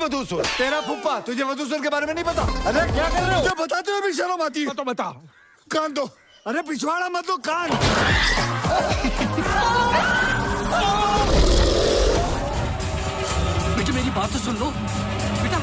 मधुसूर? तेरा फुप्पा। तुझे मधुसूर के बारे में नहीं पता? अरे क्या कर रहे हो? जो बताते हो भी शर्म आती है। तो बता। कान दो। अरे पिछवाड़ा मत दो, कान। बेटा मेरी बात तो सुन लो बेटा।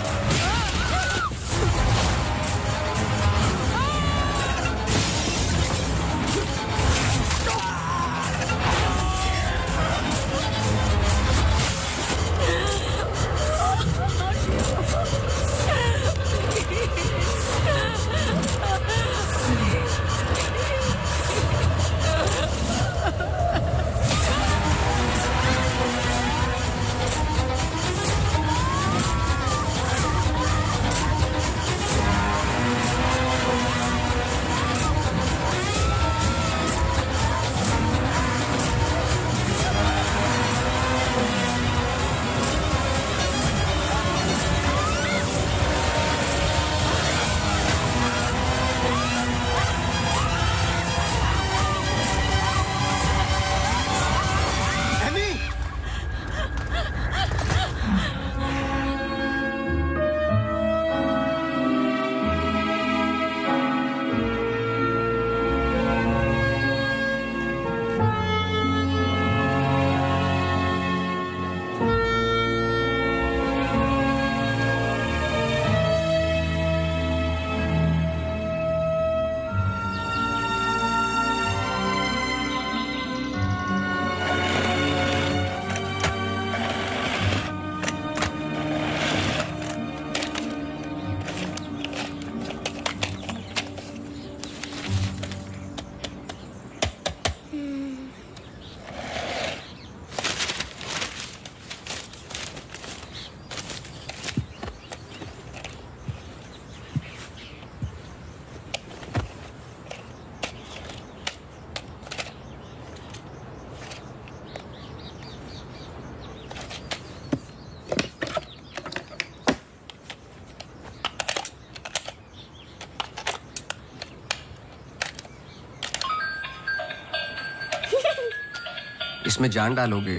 इसमें जान डालोगे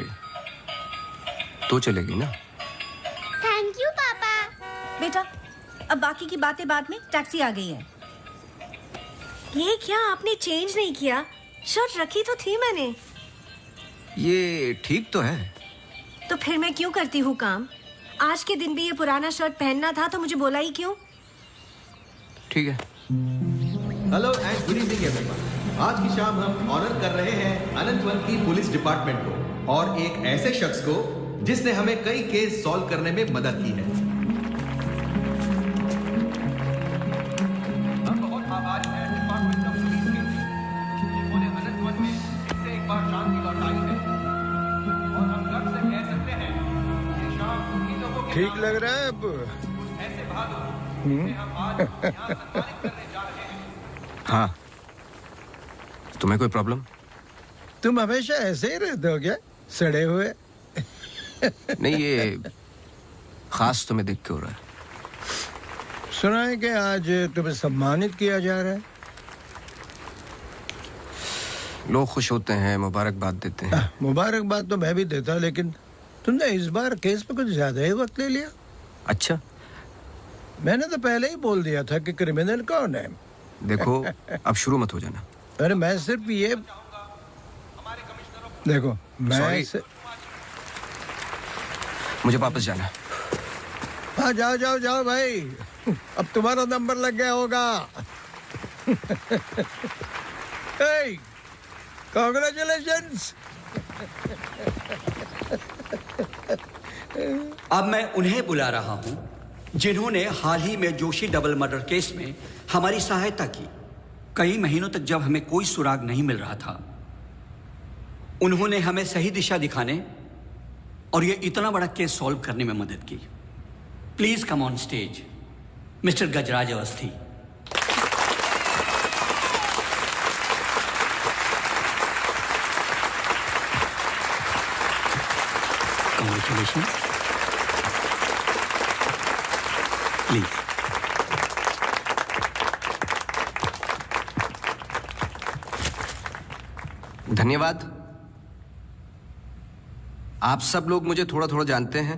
तो चलेगी ना? थैंक यू पापा। बेटा अब बाकी की बातें बाद में, टैक्सी आ गई है। ये क्या आपने चेंज नहीं किया? शर्ट रखी तो थी मैंने। ये ठीक तो है। तो फिर मैं क्यों करती हूँ काम? आज के दिन भी ये पुराना शर्ट पहनना था तो मुझे बोला ही क्यों? ठीक है। Hello and good evening everyone. आज की शाम हम ऑनर कर रहे हैं अनंतवन की पुलिस डिपार्टमेंट को और एक ऐसे शख्स को जिसने हमें कई केस सॉल्व करने में मदद की है। हम बहुत आभारी हैं डिपार्टमेंट ऑफ पुलिस के, जिन्होंने अनंतवन में फिर से एक बार शांति लौटाई है और हम गर्व से कह सकते हैं कि शाम उन्हीं लोगों के ठीक लग रहा है अब? ऐसे बहादुर जिन्हें हम आज यहाँ सम्मानित करने जा रहे हैं। हाँ, तुम्हें कोई प्रॉब्लम? तुम हमेशा ऐसे ही रहते हो क्या, सड़े हुए? नहीं, ये खास तुम्हें देख के हो रहा है। सुना है कि आज तुम्हें सम्मानित किया जा रहा है। लोग खुश होते हैं, मुबारकबाद देते हैं। मुबारकबाद तो मैं भी देता, लेकिन तुमने इस बार केस पे कुछ ज्यादा ही वक्त ले लिया। अच्छा, मैंने तो पहले ही बोल दिया था कि क्रिमिनल कौन है। देखो अब शुरू मत हो जाना। अरे मैं सिर्फ ये देखो, मैं मुझे वापस जाना है। हाँ जाओ जाओ जाओ भाई, अब तुम्हारा नंबर लग गया होगा। कांग्रेचुलेशंस। अब मैं उन्हें बुला रहा हूं जिन्होंने हाल ही में जोशी डबल मर्डर केस में हमारी सहायता की। कई महीनों तक जब हमें कोई सुराग नहीं मिल रहा था, उन्होंने हमें सही दिशा दिखाने और ये इतना बड़ा केस सॉल्व करने में मदद की। Please come on stage mister Gajraj Awasthi. Congratulations. Please. धन्यवाद। आप सब लोग मुझे थोड़ा थोड़ा जानते हैं।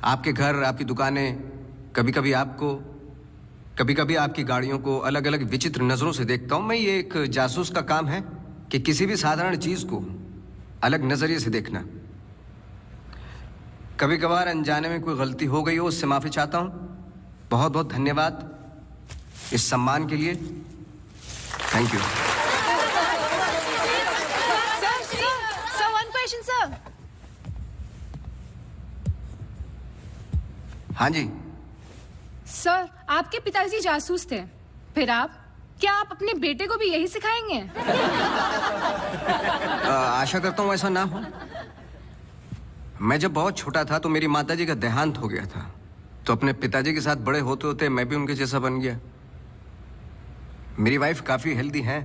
आपके घर, आपकी दुकानें, कभी कभी आपकी गाड़ियों को अलग अलग विचित्र नजरों से देखता हूं मैं। ये एक जासूस का काम है कि किसी भी साधारण चीज को अलग नजरिए से देखना। कभी कभार अनजाने में कोई गलती हो गई हो, उससे माफी चाहता हूं। बहुत बहुत धन्यवाद इस सम्मान के लिए। Thank you. Sir, one question, sir. हाँ जी। सर, आपके पिताजी जासूस थे, फिर आप? क्या आप अपने बेटे को भी यही सिखाएंगे? आशा करता हूं ऐसा ना हो। मैं जब बहुत छोटा था तो मेरी माताजी का देहांत हो गया था, तो अपने पिताजी के साथ बड़े होते होते मैं भी उनके जैसा बन गया। मेरी वाइफ काफी हेल्दी है,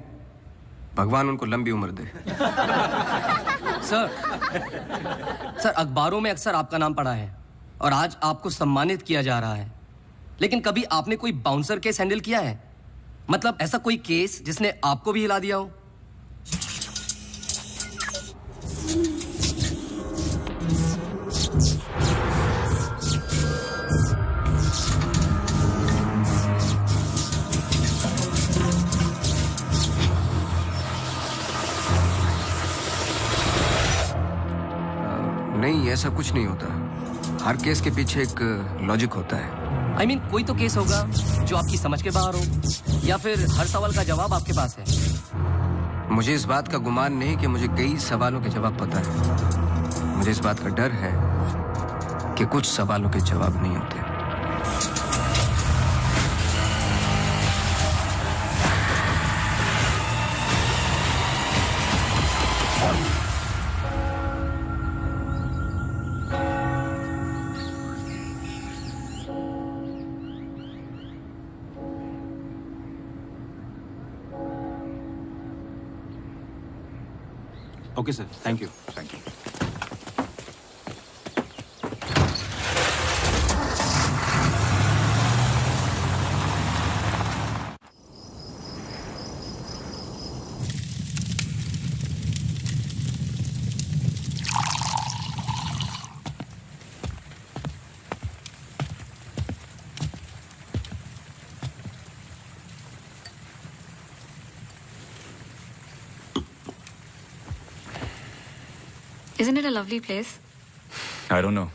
भगवान उनको लंबी उम्र दे। सर अखबारों में अक्सर आपका नाम पड़ा है और आज आपको सम्मानित किया जा रहा है, लेकिन कभी आपने कोई बाउंसर केस हैंडल किया है? मतलब ऐसा कोई केस जिसने आपको भी हिला दिया हो? नहीं, ऐसा कुछ नहीं होता। हर केस के पीछे एक लॉजिक होता है। I mean, कोई तो केस होगा जो आपकी समझ के बाहर हो, या फिर हर सवाल का जवाब आपके पास है। मुझे इस बात का गुमान नहीं कि मुझे कई सवालों के जवाब पता है। मुझे इस बात का डर है कि कुछ सवालों के जवाब नहीं होते। Okay, sir. Thank you. Thank you. Isn't it a lovely place? I don't know.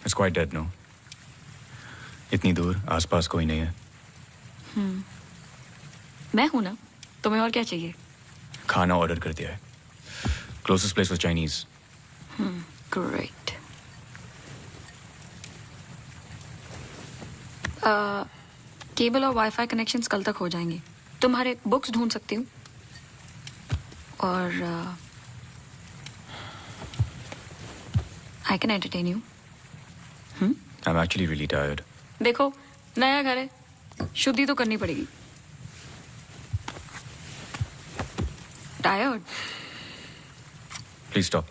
It's quite dead, no? इतनी दूर, आसपास कोई नहीं है। मैं हूं ना, तुम्हें और क्या चाहिए? खाना ऑर्डर कर दिया है। Closest place was Chinese. Great. Cable और वाईफाई कनेक्शंस कल तक हो जाएंगे। तुम्हारे बुक्स ढूंढ सकती हूँ और I can entertain you. I'm actually really tired. देखो, नया घर है, शुद्धि तो करनी पड़ेगी। Tired? Please stop.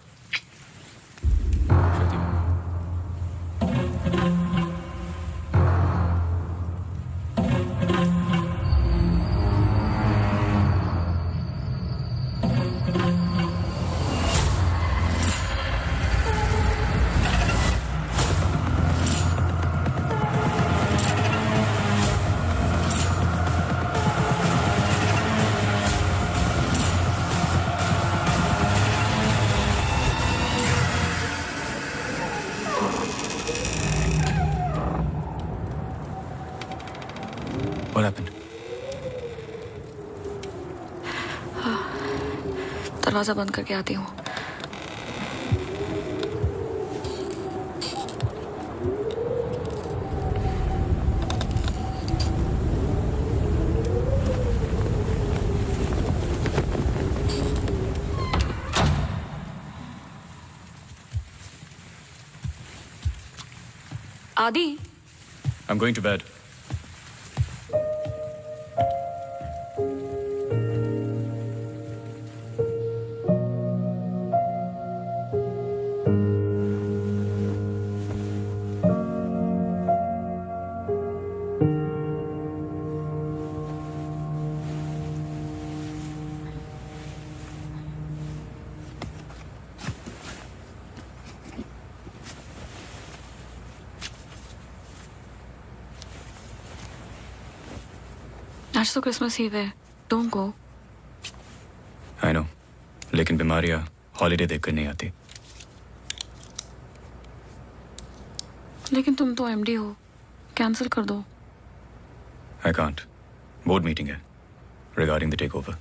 What happened? दरवाजा बंद करके आती हूँ। आदि? I'm going to bed. आज तो क्रिसमस ईव है, डोंट गो। आई नो, लेकिन बीमारियां हॉलीडे देखकर नहीं आती। लेकिन तुम तो एमडी हो, कैंसिल कर दो। आई कांट, बोर्ड मीटिंग है regarding the takeover.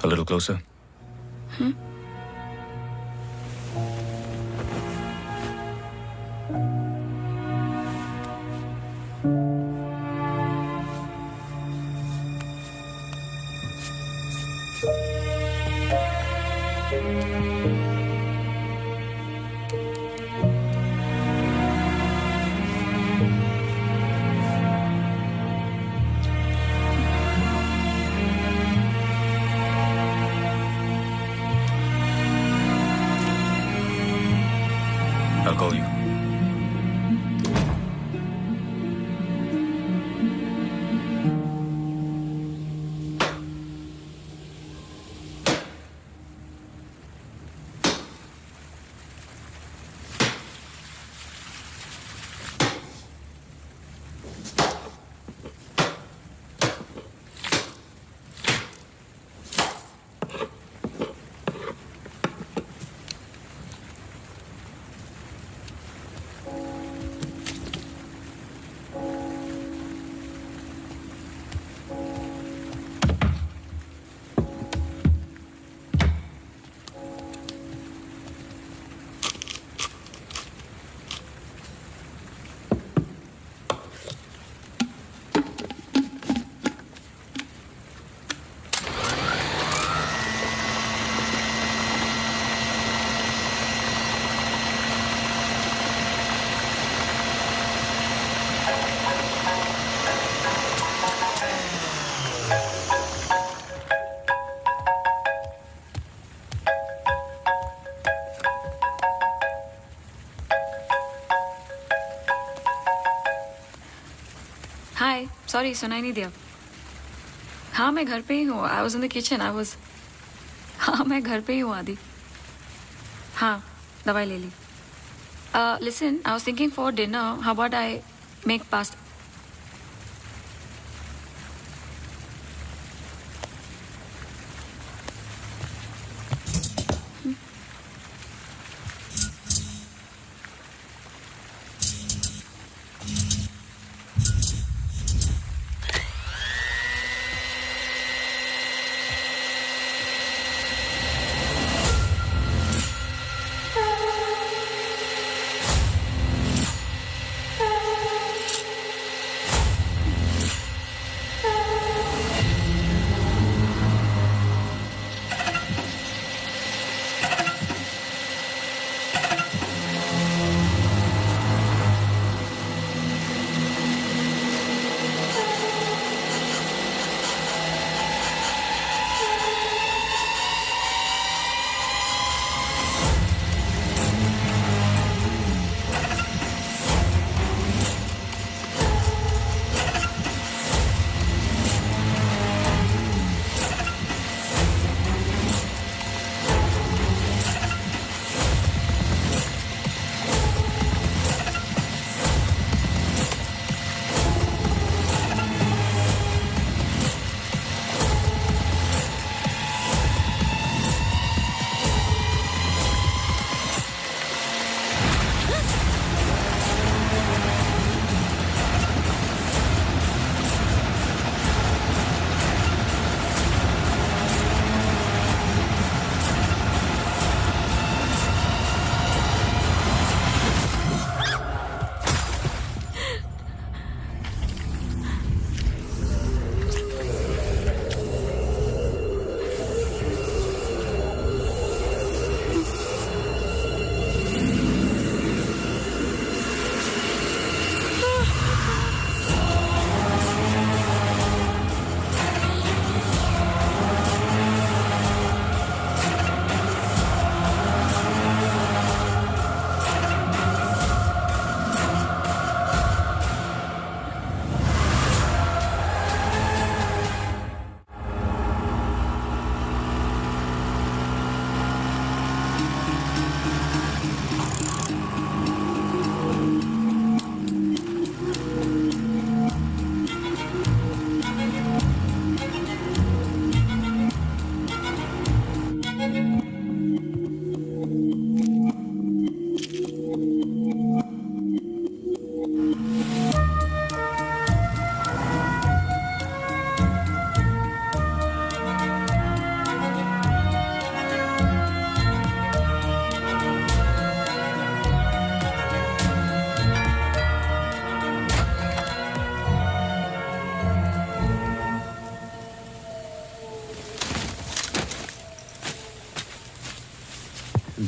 A little closer. I'll call you. Hi, sorry सुनाई नहीं दिया। हाँ मैं घर पे ही हूँ। I was in the kitchen. हाँ मैं घर पे ही हूँ आदि। हाँ दवाई ले ली। Listen, I was thinking for dinner how about I make pasta.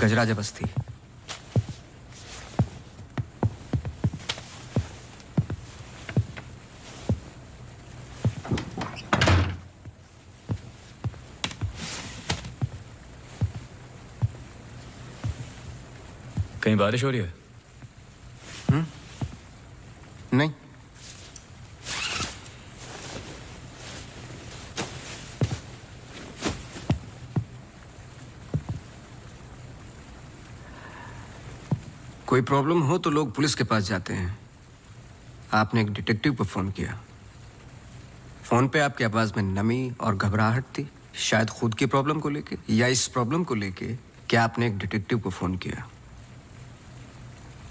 Gajraj Basti. कहीं बारिश हो रही है? नहीं। कोई प्रॉब्लम हो तो लोग पुलिस के पास जाते हैं। आपने एक डिटेक्टिव को फोन किया। फोन पे आपकी आवाज में नमी और घबराहट थी, शायद खुद की प्रॉब्लम को लेके या इस प्रॉब्लम को लेके कि आपने एक डिटेक्टिव को फोन किया।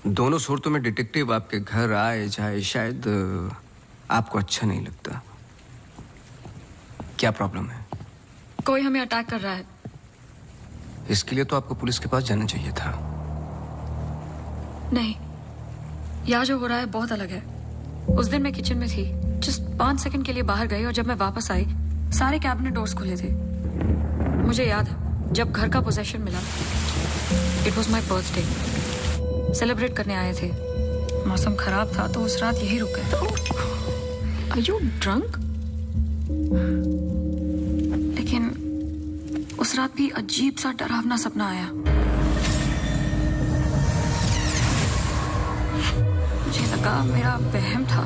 दोनों सूरतों में डिटेक्टिव आपके घर आए जाए शायद आपको अच्छा नहीं लगता। क्या प्रॉब्लम है? कोई हमें अटैक कर रहा है। इसके लिए तो आपको पुलिस के पास जाना चाहिए था। नहीं, यहाँ जो हो रहा है बहुत अलग है। उस दिन मैं किचन में थी, जस्ट 5 सेकंड के लिए बाहर गई और जब मैं वापस आई सारे कैबिनेट डोर्स खुले थे। मुझे याद है जब घर का पोजेशन मिला, it was my birthday, celebrate करने आए थे। मौसम खराब था तो उस रात यही रुक गए। Are you drunk? लेकिन उस रात भी अजीब सा डरावना सपना आया। मुझे लगा मेरा वहम था।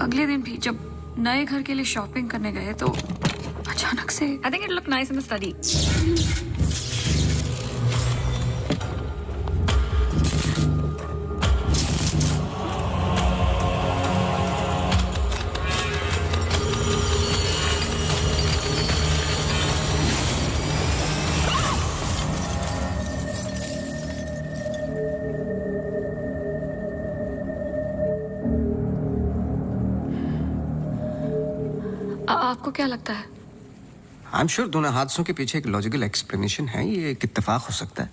अगले दिन भी जब नए घर के लिए शॉपिंग करने गए तो अचानक से I think it look nice in the study. आपको क्या लगता है? आई एम श्योर दोनों हादसों के पीछे एक लॉजिकल एक्सप्लेनेशन है। ये एक इत्तेफाक हो सकता है।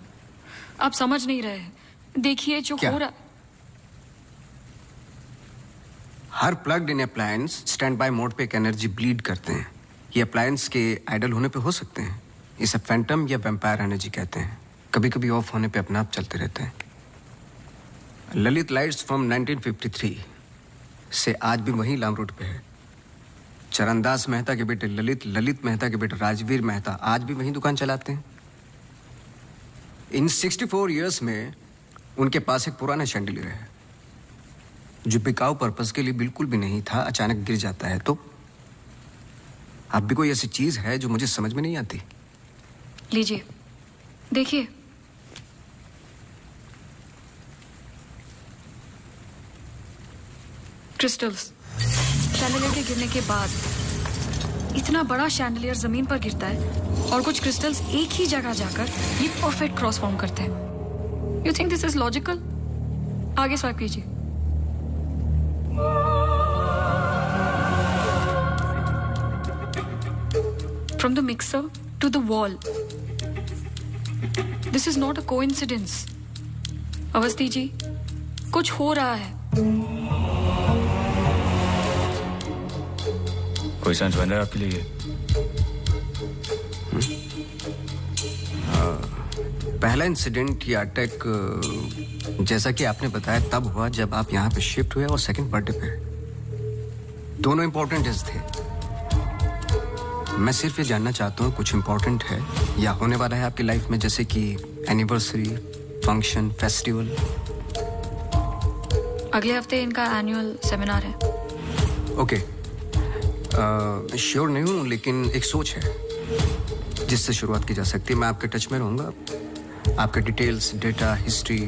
आप समझ नहीं रहे। देखिए जो हो रहा। हर plugged in appliance stand by mode पे एक एनर्जी ब्लीड करते हैं। ये अप्लायंस के आइडल होने पे हो सकते हैं। इसे फैंटम या वैम्पायर एनर्जी कहते हैं। कभी कभी ऑफ होने पे अपने आप चलते रहते हैं। ललित लाइट्स फ्रॉम 1953 से आज भी वही लाम रोड पे है। चरणदास मेहता के बेटे ललित, ललित मेहता के बेटे राजवीर मेहता आज भी वही दुकान चलाते हैं। इन 64 इयर्स में उनके पास एक पुराना शैंडलियर है जो बिकाऊ पर्पस के लिए बिल्कुल भी नहीं था, अचानक गिर जाता है। तो अब भी कोई ऐसी चीज है जो मुझे समझ में नहीं आती। लीजिए देखिए। क्रिस्टल्स। शैंडलियर के गिरने के बाद इतना बड़ा शैंडलियर जमीन पर गिरता है और कुछ क्रिस्टल्स एक ही जगह जाकर ये परफेक्ट क्रॉस फॉर्म करते हैं। You think this is logical? आगे स्वाइप कीजिए। From the mixer to the wall. This is not a coincidence. Awasthi ji, कुछ हो रहा है। कोई सेंस बन रहा है आपके लिए? पहला इंसिडेंट या अटैक जैसा कि आपने बताया तब हुआ जब आप यहाँ पे शिफ्ट हुए और सेकंड बर्थडे पे। दोनों इंपॉर्टेंट डेज थे। मैं सिर्फ ये जानना चाहता हूँ कुछ इंपॉर्टेंट है या होने वाला है आपकी लाइफ में, जैसे कि एनिवर्सरी, फंक्शन, फेस्टिवल। अगले हफ्ते इनका एनुअल सेमिनार है। ओके, श्योर नहीं हूँ लेकिन एक सोच है जिससे शुरुआत की जा सकती है। मैं आपके टच में रहूँगा। आपके डिटेल्स, डेटा, हिस्ट्री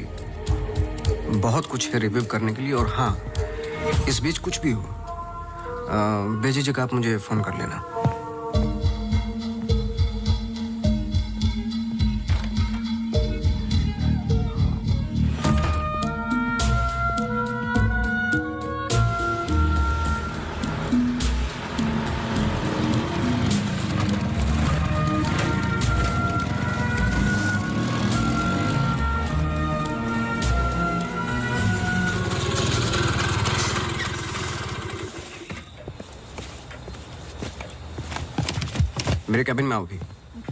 बहुत कुछ है रिव्यू करने के लिए। और हाँ, इस बीच कुछ भी हो बेझिझक आप मुझे फ़ोन कर लेना। मेरे कैबिन में आओगी?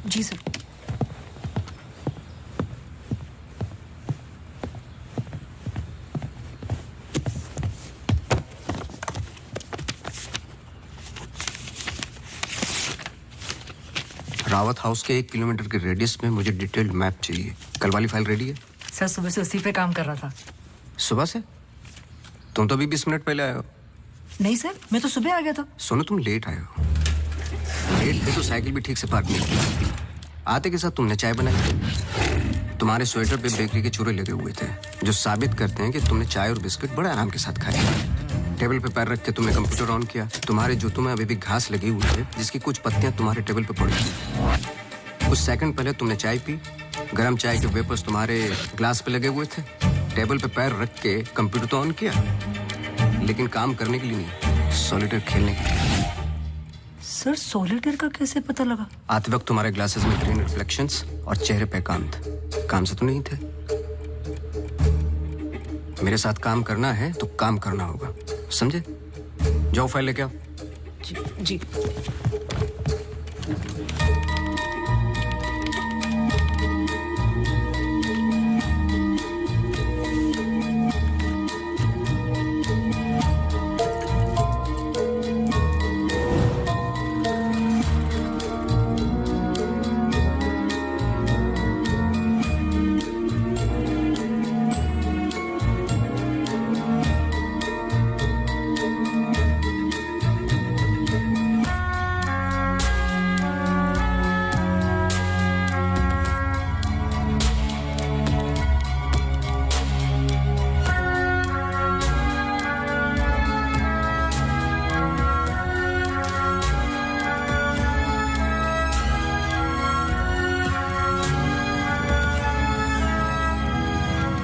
जी सर। रावत हाउस के 1 किलोमीटर के रेडियस में मुझे डिटेल्ड मैप चाहिए। कल वाली फाइल रेडी है? सर सुबह से उसी पे काम कर रहा था। सुबह से? तुम तो अभी 20 मिनट पहले आए हो। नहीं सर, मैं तो सुबह आ गया था। सुनो, तुम लेट आए हो। लेट थे तो साइकिल भी ठीक से पार्क नहीं की। आते के साथ तुमने चाय बनाई। तुम्हारे स्वेटर पे बेकरी के चूरे लगे हुए थे जो साबित करते हैं कि तुमने चाय और बिस्किट बड़े आराम के साथ खाए। टेबल पे पैर रख के तुमने कंप्यूटर ऑन किया। तुम्हारे जूतों में अभी भी घास लगी हुई है जिसकी कुछ पत्तियां तुम्हारे टेबल पे पड़ी थी। कुछ सेकंड पहले तुमने चाय पी। गरम चाय के वेपर्स तुम्हारे ग्लास पे लगे हुए थे। टेबल पे पैर रख के कंप्यूटर तो ऑन किया, लेकिन काम करने के लिए नहीं, सॉलिटेयर खेलने के लिए। सर सॉलिटेयर का कैसे पता लगा? आते वक्त तुम्हारे ग्लासेस में ग्रीन रिफ्लेक्शंस और चेहरे पे काम थे। काम से तो नहीं थे। मेरे साथ काम करना है तो काम करना होगा, समझे? जाओ फाइल लेके आओ। जी।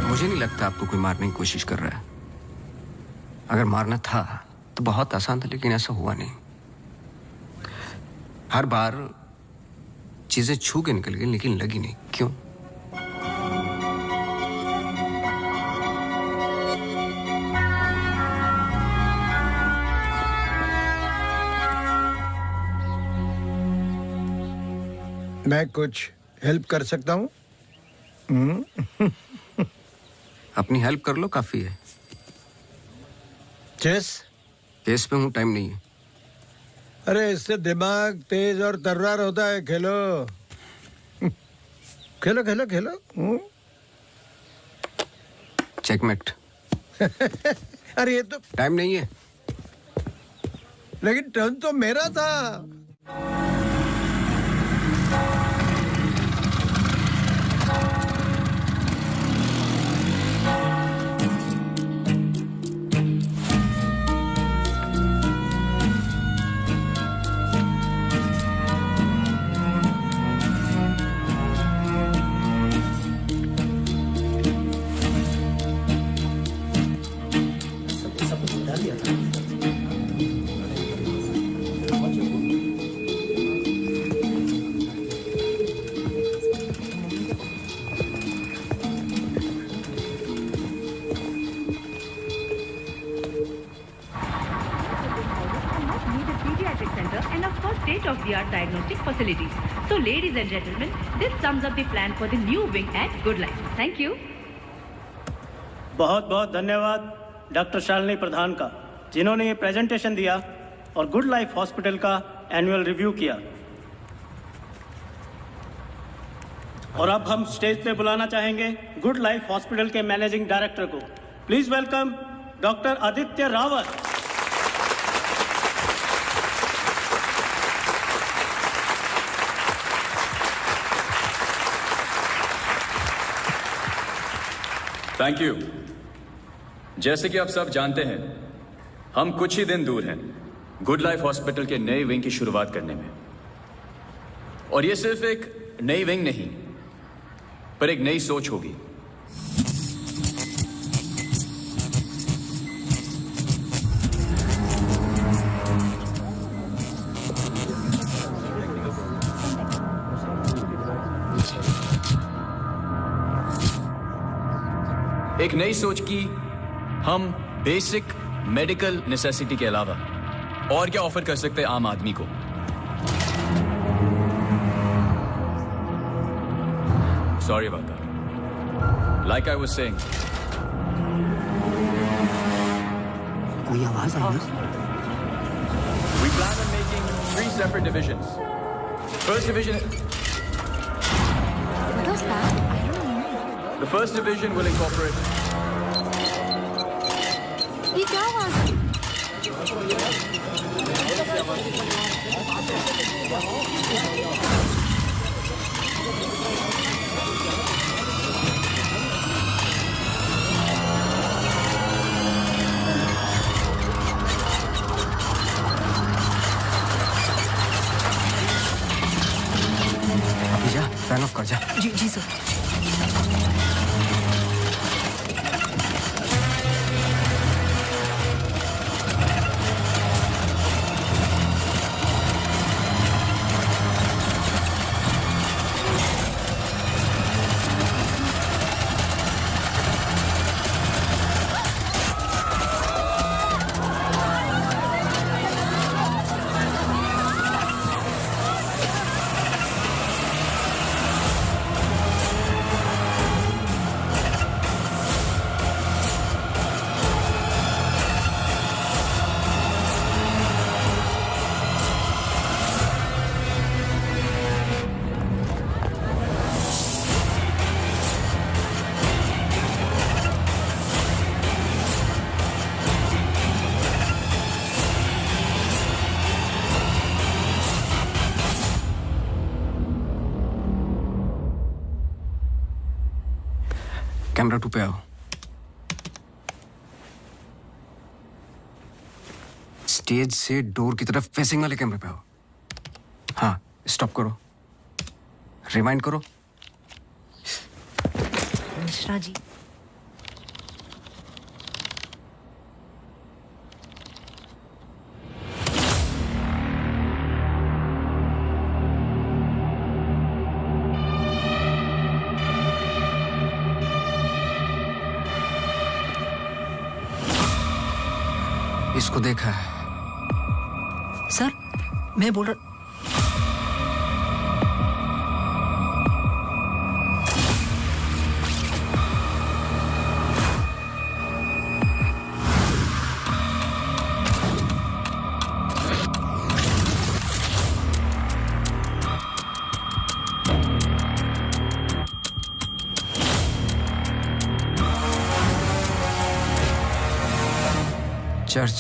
मुझे नहीं लगता आपको कोई मारने की कोशिश कर रहा है। अगर मारना था तो बहुत आसान था, लेकिन ऐसा हुआ नहीं। हर बार चीजें छू के निकल गई लेकिन लगी नहीं। क्यों? मैं कुछ हेल्प कर सकता हूँ? अपनी हेल्प कर लो, काफी है। चेस? केस पे हूँ, टाइम नहीं है। अरे इससे दिमाग तेज और तर्रार होता है। खेलो खेलो खेलो खेलो। चेकमेट। अरे ये तो टाइम नहीं है। लेकिन टर्न तो मेरा था। state-of-the-art diagnostic facilities. So, ladies and gentlemen, this sums up the plan for the new wing at Good Life. Thank you. बहुत बहुत धन्यवाद डॉक्टर शालिनी प्रधान का, जिन्होंने ये प्रेजेंटेशन दिया और गुड लाइफ हॉस्पिटल का एनुअल रिव्यू किया। और अब हम स्टेज पे बुलाना चाहेंगे गुड लाइफ हॉस्पिटल के मैनेजिंग डायरेक्टर को। Please welcome doctor Aditya Rawat. Thank you. जैसे कि आप सब जानते हैं, हम कुछ ही दिन दूर हैं गुड लाइफ हॉस्पिटल के नए विंग की शुरुआत करने में। और ये सिर्फ एक नई विंग नहीं, पर एक नई सोच होगी। एक नई सोच की हम बेसिक मेडिकल नेसेसिटी के अलावा और क्या ऑफर कर सकते हैं आम आदमी को। Sorry about that. Like I was saying. कोई आवाज आई ना? We plan on making 3 separate divisions. First division. What was that? The first division will incorporate. ये क्या आवाज है? अभी जा, फैन ऑफ कर जा। जी जी सर। कैमरा 2 पे आओ। स्टेज से डोर की तरफ फेसिंग वाले कैमरे पे आओ। हाँ, स्टॉप करो, रिवाइंड करो। मिश्रा जी। इसको देखा है? सर, मैं बोल रहा। चर्च।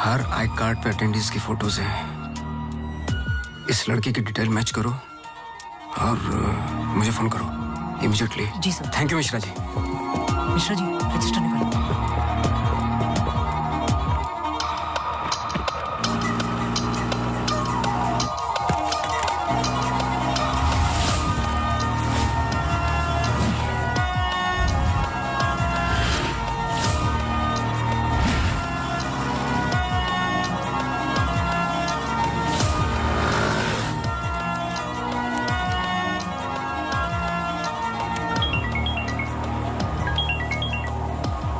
हर आई कार्ड पे अटेंडेंस की फोटोज हैं। इस लड़के की डिटेल मैच करो और मुझे फोन करो इमीडिएटली। जी sir. Thank you Mishra ji. Mishra ji, register निकालो।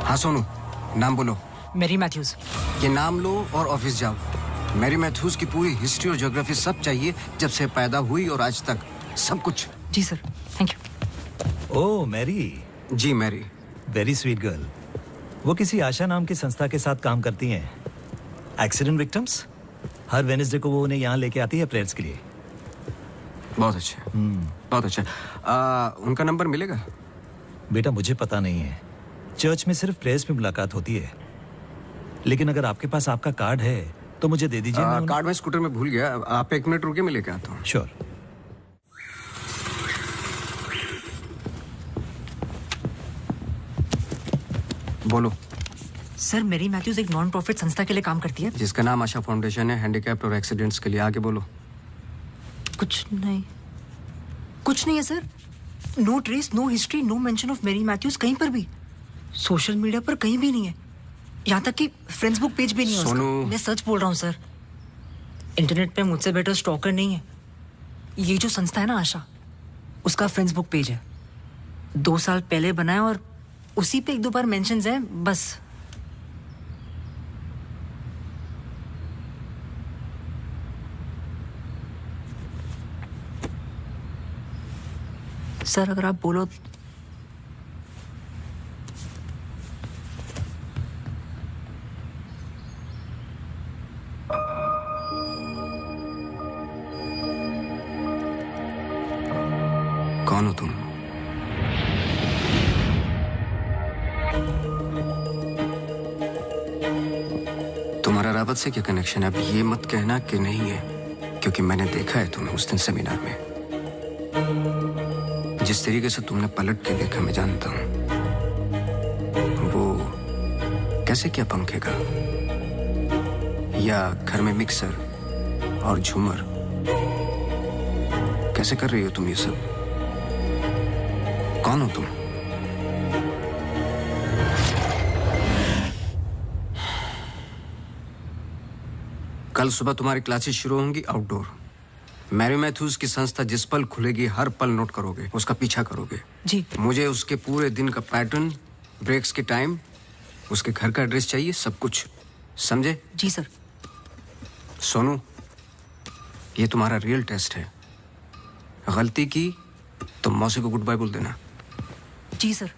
हाँ सोनू, नाम बोलो। Mary Matthews. ये नाम लो और ऑफिस जाओ। मैरी मैथ्यूज की पूरी हिस्ट्री और ज्योग्राफी सब चाहिए, जब से पैदा हुई और आज तक सब कुछ। जी sir, thank you. Oh Mary. जी मैरी। Very sweet girl. वो किसी आशा नाम की संस्था के साथ काम करती हैं। Accident victims. हर वेडनेसडे को वो उन्हें यहाँ लेके आती है प्रेयर्स के लिए। बहुत अच्छा। बहुत अच्छा। उनका नंबर मिलेगा? बेटा मुझे पता नहीं है, चर्च में सिर्फ प्रेयर्स में मुलाकात होती है। लेकिन अगर आपके पास आपका कार्ड है तो मुझे दे दीजिए। कार्ड मैं स्कूटर में भूल गया, आप 1 मिनट रुके, मैं लेके आता हूँ। श्योर। बोलो। सर, मैरी मैथ्यूज एक नॉन प्रॉफिट संस्था के लिए काम करती है जिसका नाम आशा फाउंडेशन है, हैंडीकैप्ड और एक्सीडेंट्स के लिए। आगे बोलो। कुछ नहीं है sir. No trace, no history, no mention of Mary Matthews कहीं पर भी। सोशल मीडिया पर कहीं भी नहीं है, यहाँ तक कि फ्रेंड्स बुक पेज भी नहीं है उसका। मैं सच बोल रहा हूँ सर, इंटरनेट पे मुझसे बेटर स्टॉकर नहीं है। ये जो संस्था है ना आशा, उसका फ्रेंड्स बुक पेज है, 2 साल पहले बनाया और उसी पे 1-2 बार मेंशंस हैं बस। सर अगर आप बोलो कौन हो तुम? तुम्हारा रावत से क्या कनेक्शन है? अब ये मत कहना कि नहीं है, क्योंकि मैंने देखा है तुम्हें उस दिन सेमिनार में। जिस तरीके से तुमने पलट के देखा मैं जानता हूं। वो कैसे क्या पंखे का, या घर में मिक्सर और झूमर, कैसे कर रही हो तुम ये सब? कौन हो तुम? कल सुबह तुम्हारी क्लासेस शुरू होंगी आउटडोर। मैरी मैथ्यूज की संस्था जिस पल खुलेगी हर पल नोट करोगे, उसका पीछा करोगे। जी। मुझे उसके पूरे दिन का पैटर्न, ब्रेक्स के टाइम, उसके घर का एड्रेस चाहिए, सब कुछ। समझे? जी सर। सोनू, ये तुम्हारा रियल टेस्ट है। गलती की तो मौसी को गुड बाय बोल देना। जी sir.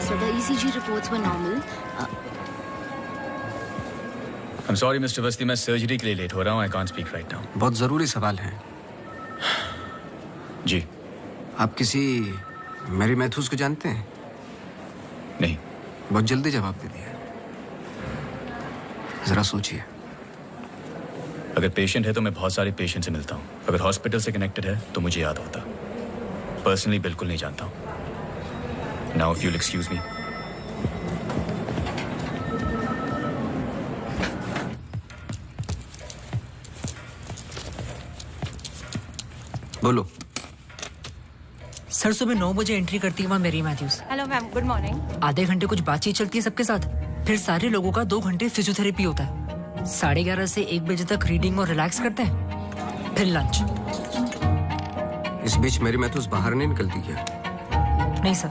So the ECG reports were normal. I'm sorry, Mr. Awasthi, मैं सर्जरी के लिए लेट हो रहा हूँ। I can't speak right now. बहुत जरूरी सवाल है। जी। आप किसी मैरी मैथ्यूज को जानते हैं? नहीं। बहुत जल्दी जवाब दे दिया। जरा सोचिए। अगर पेशेंट है तो मैं बहुत सारे पेशेंट से मिलता हूँ। अगर हॉस्पिटल से कनेक्टेड है तो मुझे याद होता। पर्सनली बिल्कुल नहीं जानता हूँ। Now, if you'll excuse me. बोलो। सर सुबह 9 बजे एंट्री करती है वहाँ Mary Matthews. Hello ma'am, good morning. आधे घंटे कुछ बातचीत चलती है सबके साथ, फिर सारे लोगों का 2 घंटे फिजियोथेरेपी होता है। 11:30 से 1 बजे तक रीडिंग और रिलैक्स करते हैं, फिर लंच। इस बीच मैरी मैथ्यूज बाहर नहीं निकलती क्या? नहीं सर।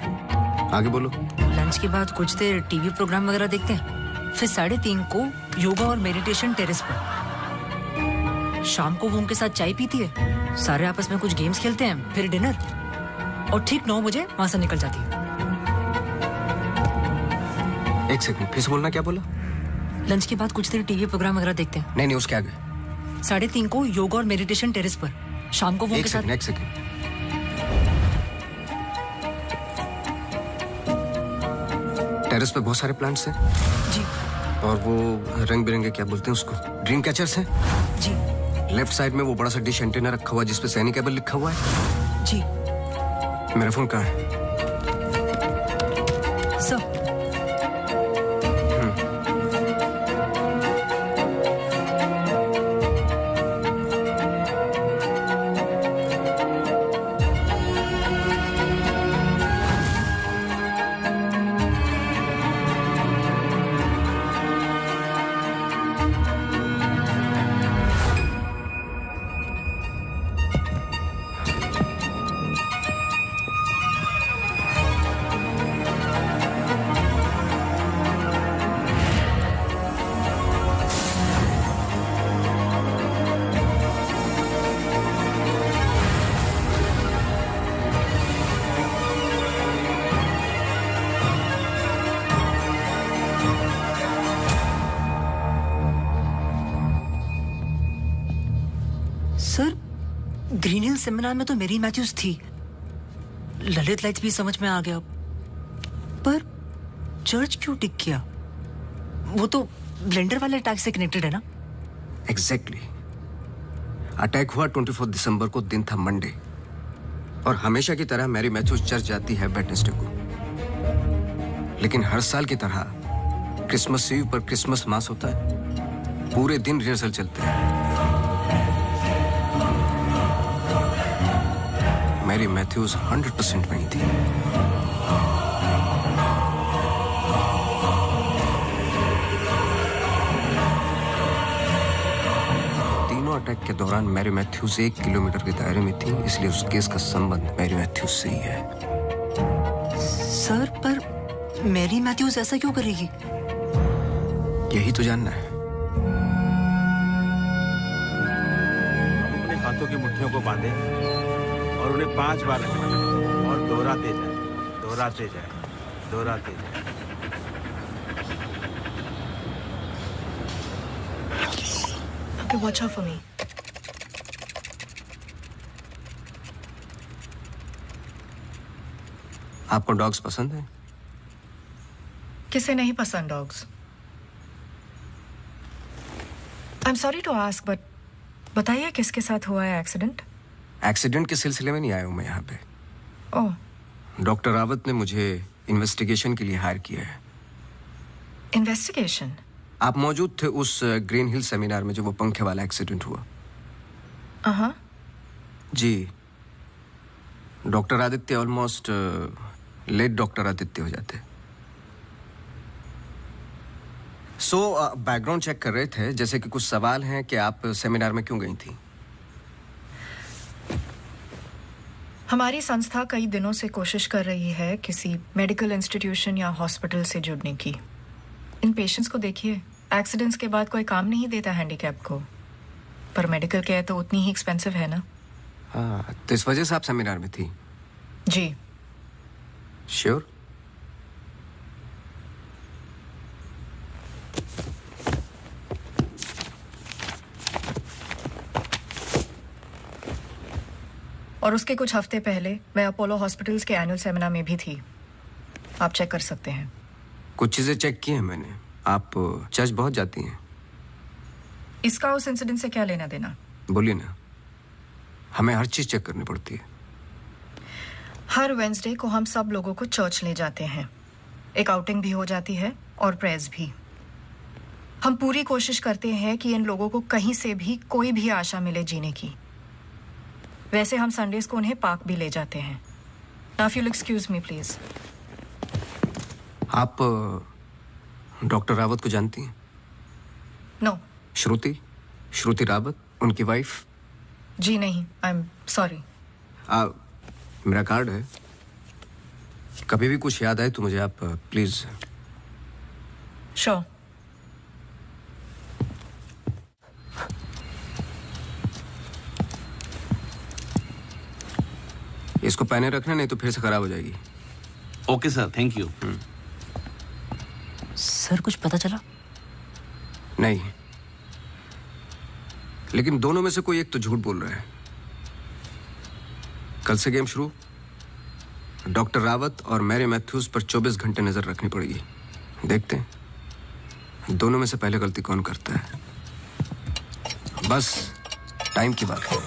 आगे बोलो। लंच के बाद कुछ देर टीवी प्रोग्राम वगैरह देखते हैं, फिर 3:30 को योगा और मेडिटेशन टेरेस पर। शाम को वो उनके साथ चाय पीती है, सारे आपस में कुछ गेम्स खेलते हैं, फिर डिनर, और ठीक 9 बजे वहां से निकल जाती है। 1 सेकंड, फिर से बोलना, क्या बोला? लंच के बाद कुछ देर टीवी प्रोग्राम वगैरह देखते हैं। नहीं, उसके आगे। 3:30 को योगा और मेडिटेशन टेरेस पर। शाम को वो उनके साथ। 1 सेकंड। टेरेस पे बहुत सारे प्लांट्स हैं। जी। और वो रंग बिरंगे, क्या बोलते हैं उसको, ड्रीम कैचर्स हैं। जी। लेफ्ट साइड में वो बड़ा सा डिश एंटीना रखा हुआ है जिसपे सैनिक केबल लिखा हुआ है। जी। मेरा फोन कहाँ है? Sir. Sir Green Hill seminar में तो मेरी मैथ्यूज थी, ललित लाइट्स भी समझ में आ गया, पर चर्च क्यों टिक किया? वो तो ब्लेंडर वाले अटैक से कनेक्टेड है ना? एग्जैक्टली। अटैक हुआ 24 दिसंबर को, दिन था मंडे, और हमेशा की तरह मैरी मैथ्यूज चर्च जाती है वेडनेसडे को। लेकिन हर साल की तरह क्रिसमस ईव पर क्रिसमस मास होता है, पूरे दिन रिहर्सल चलते हैं। मैरी मैथ्यूज 100% वहीं थी। तीनों अटैक के दौरान मैरी मैथ्यूज 1 किलोमीटर के दायरे में थी, इसलिए उस केस का संबंध मैरी मैथ्यूज से ही है। सर पर मैरी मैथ्यूज ऐसा क्यों करेगी? यही तो जानना है। अपने हाथों की मुट्ठियों को बांधे और उन्हें 5 बार रखना और दोहराते जाए, दोहराते जाए, दोहराते जाए। Okay, watch out for me. आपको डॉग्स पसंद है? किसे नहीं पसंद dogs? I am sorry to ask, but बताइए किसके साथ हुआ है एक्सीडेंट? एक्सीडेंट के सिलसिले में नहीं आया हूं मैं यहाँ पे। ओह, डॉक्टर रावत ने मुझे इन्वेस्टिगेशन के लिए हायर किया है। इन्वेस्टिगेशन? आप मौजूद थे उस ग्रीन हिल सेमिनार में जब वो पंखे वाला एक्सीडेंट हुआ? हाँ जी। Doctor Aditya almost late doctor Aditya हो जाते। बैकग्राउंड चेक कर रहे थे, जैसे कि कुछ सवाल हैं कि आप सेमिनार में क्यों गई थी? हमारी संस्था कई दिनों से कोशिश कर रही है किसी मेडिकल इंस्टीट्यूशन या हॉस्पिटल से जुड़ने की। इन पेशेंट्स को देखिए, एक्सीडेंट्स के बाद कोई काम नहीं देता हैंडीकैप को, पर मेडिकल केयर तो उतनी ही एक्सपेंसिव है ना। हाँ, तो इस वजह से आप सेमिनार में थी? जी। श्योर? और उसके कुछ हफ्ते पहले मैं अपोलो हॉस्पिटल्स के एनुअल सेमिनार में भी थी, आप चेक कर सकते हैं। कुछ चीजें चेक की हैं मैंने। आप चर्च बहुत जाती हैं। इसका उस इंसिडेंट से क्या लेना देना? बोलिए ना, हमें हर चीज चेक करनी पड़ती है। हर वेंसडे को हम सब लोगों को चर्च ले जाते हैं, एक आउटिंग भी हो जाती है और प्रेयर्स भी। हम पूरी कोशिश करते हैं कि इन लोगों को कहीं से भी कोई भी आशा मिले जीने की। वैसे हम संडेज को उन्हें पार्क भी ले जाते हैं। Now if you excuse me please. आप डॉक्टर रावत को जानती हैं? नो। श्रुति रावत, उनकी वाइफ? जी नहीं, आई एम सॉरी। मेरा कार्ड है, कभी भी कुछ याद आए तो मुझे आप प्लीज। श्योर। इसको पहने रखना, नहीं तो फिर से खराब हो जाएगी। Okay sir, thank you. Sir कुछ पता चला? नहीं, लेकिन दोनों में से कोई एक तो झूठ बोल रहा है। कल से गेम शुरू। डॉक्टर रावत और मैरी मैथ्यूज पर 24 घंटे नजर रखनी पड़ेगी। देखते हैं दोनों में से पहले गलती कौन करता है। बस टाइम की बात है।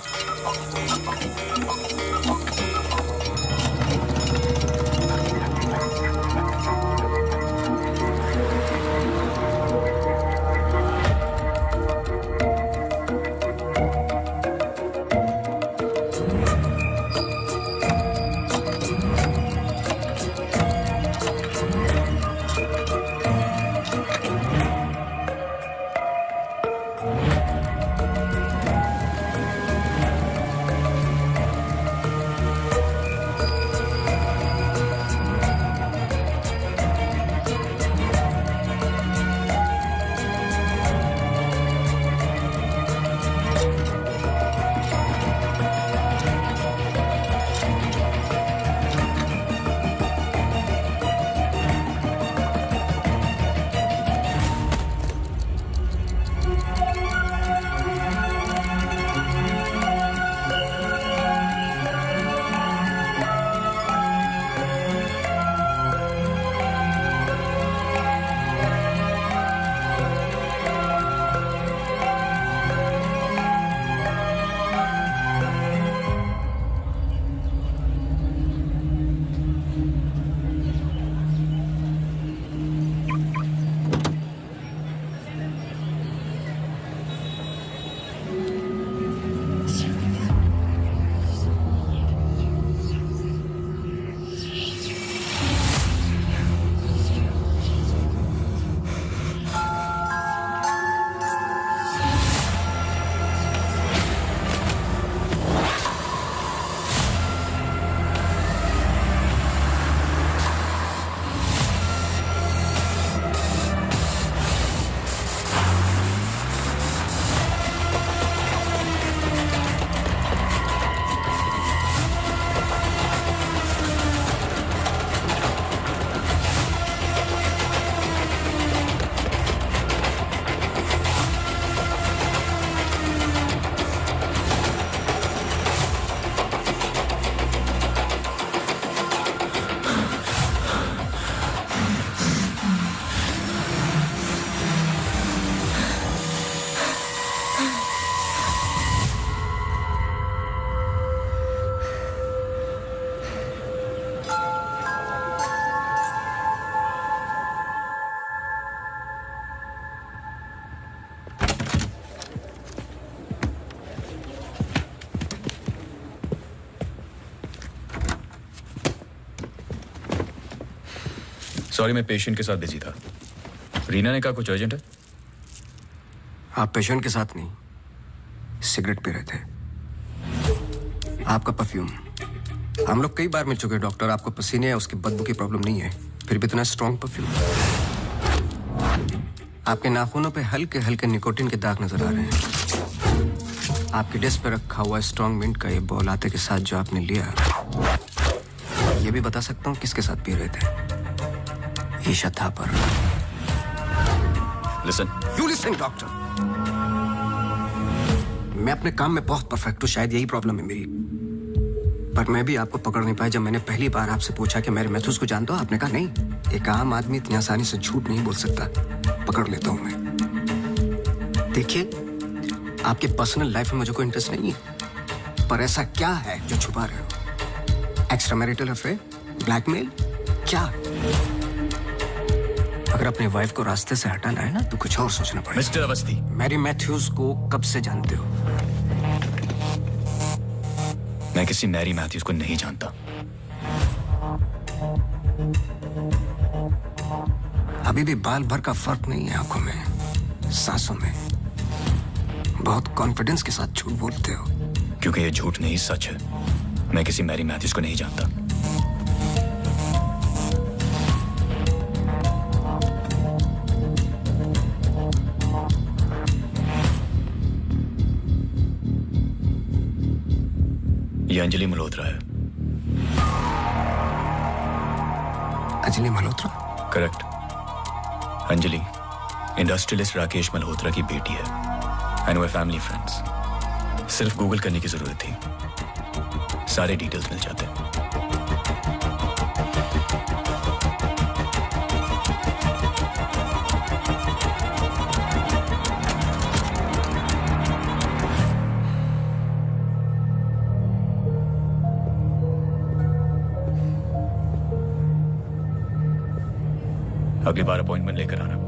सॉरी, मैं पेशेंट के साथ बिजी था। रीना ने कहा कुछ अर्जेंट है। आप पेशेंट के साथ नहीं, सिगरेट पी रहे थे। आपका परफ्यूम, हम लोग कई बार मिल चुके हैं डॉक्टर। आपको पसीने या उसकी बदबू की प्रॉब्लम नहीं है, फिर भी इतना स्ट्रॉन्ग परफ्यूम। आपके नाखूनों पे हल्के हल्के निकोटिन के दाग नजर आ रहे हैं। आपके डेस्क पे रखा हुआ स्ट्रॉन्ग मिंट का ये बॉल आते के साथ जो आपने लिया, ये भी बता सकता हूँ किसके साथ पी रहे थे। Isha Thapar. Listen. You listen doctor. मैं अपने काम में बहुत परफेक्ट हूँ, शायद यही प्रॉब्लम है मेरी। पर मैं भी आपको पकड़ नहीं पाया। जब मैंने पहली बार आपसे पूछा कि मेरे मैथ्यूज को जानते हो, आपने कहा नहीं। एक आम आदमी इतनी आसानी से झूठ नहीं बोल सकता। पकड़ लेता हूं मैं। देखिए, आपके पर्सनल लाइफ में मुझे कोई इंटरेस्ट नहीं है, पर ऐसा क्या है जो छुपा रहे हो? एक्स्ट्रा मैरिटल अफेयर, ब्लैकमेल, क्या? अगर अपनी वाइफ को रास्ते से हटाना है ना, तो कुछ और सोचना पड़ेगा। मिस्टर अवस्थी, मैरी मैथ्यूज को कब से जानते हो? मैं किसी मैरी मैथ्यूज को नहीं जानता। अभी भी बाल भर का फर्क नहीं है आंखों में, सांसों में। बहुत कॉन्फिडेंस के साथ झूठ बोलते हो। क्योंकि ये झूठ नहीं, सच है। मैं किसी मैरी मैथ्यूज को नहीं जानता। ये अंजलि मल्होत्रा है। अंजलि मल्होत्रा? करेक्ट। अंजलि इंडस्ट्रियलिस्ट राकेश मल्होत्रा की बेटी है एंड वे फैमिली फ्रेंड्स। सिर्फ गूगल करने की जरूरत थी, सारे डिटेल्स मिल जाते हैं। अगली बार अपॉइंटमेंट लेकर आना।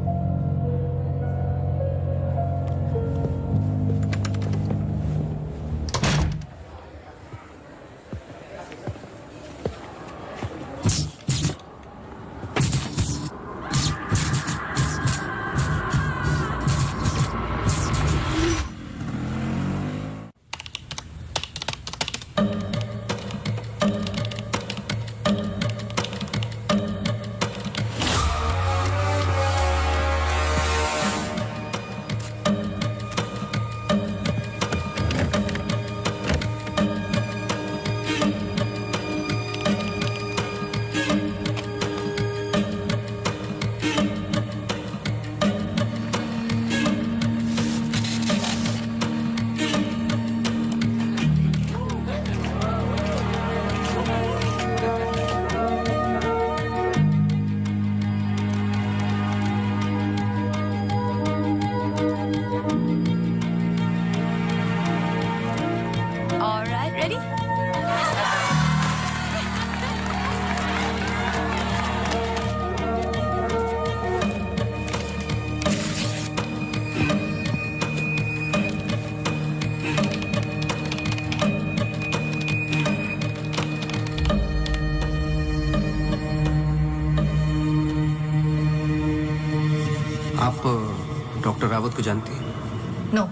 डॉक्टर रावत को जानती हैं? नो।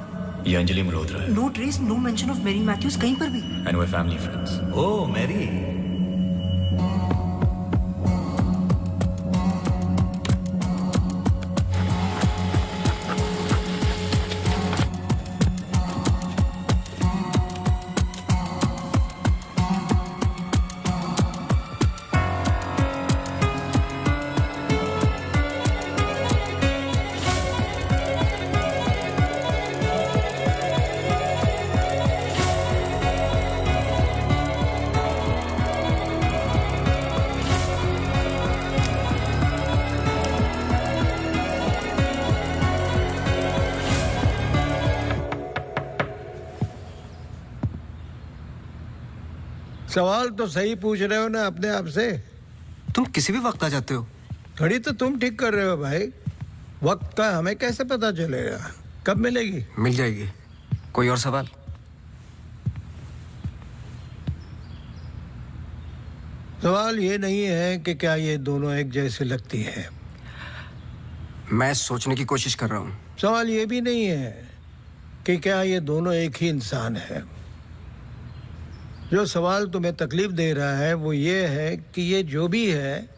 ये अंजलि मल्होत्रा है। No trace, no mention of Mary Matthews कहीं पर भी। एंड वे फैमिली फ्रेंड्स। Oh Mary. सवाल तो सही पूछ रहे हो ना अपने आप से। तुम किसी भी वक्त आ जाते हो। घड़ी तो तुम ठीक कर रहे हो भाई, वक्त का हमें कैसे पता चलेगा? कब मिलेगी? मिल जाएगी। कोई और सवाल? सवाल ये नहीं है कि क्या ये दोनों एक जैसे लगती है। मैं सोचने की कोशिश कर रहा हूँ। सवाल ये भी नहीं है कि क्या ये दोनों एक ही इंसान है। जो सवाल तुम्हें तकलीफ दे रहा है वो ये है कि ये जो भी है,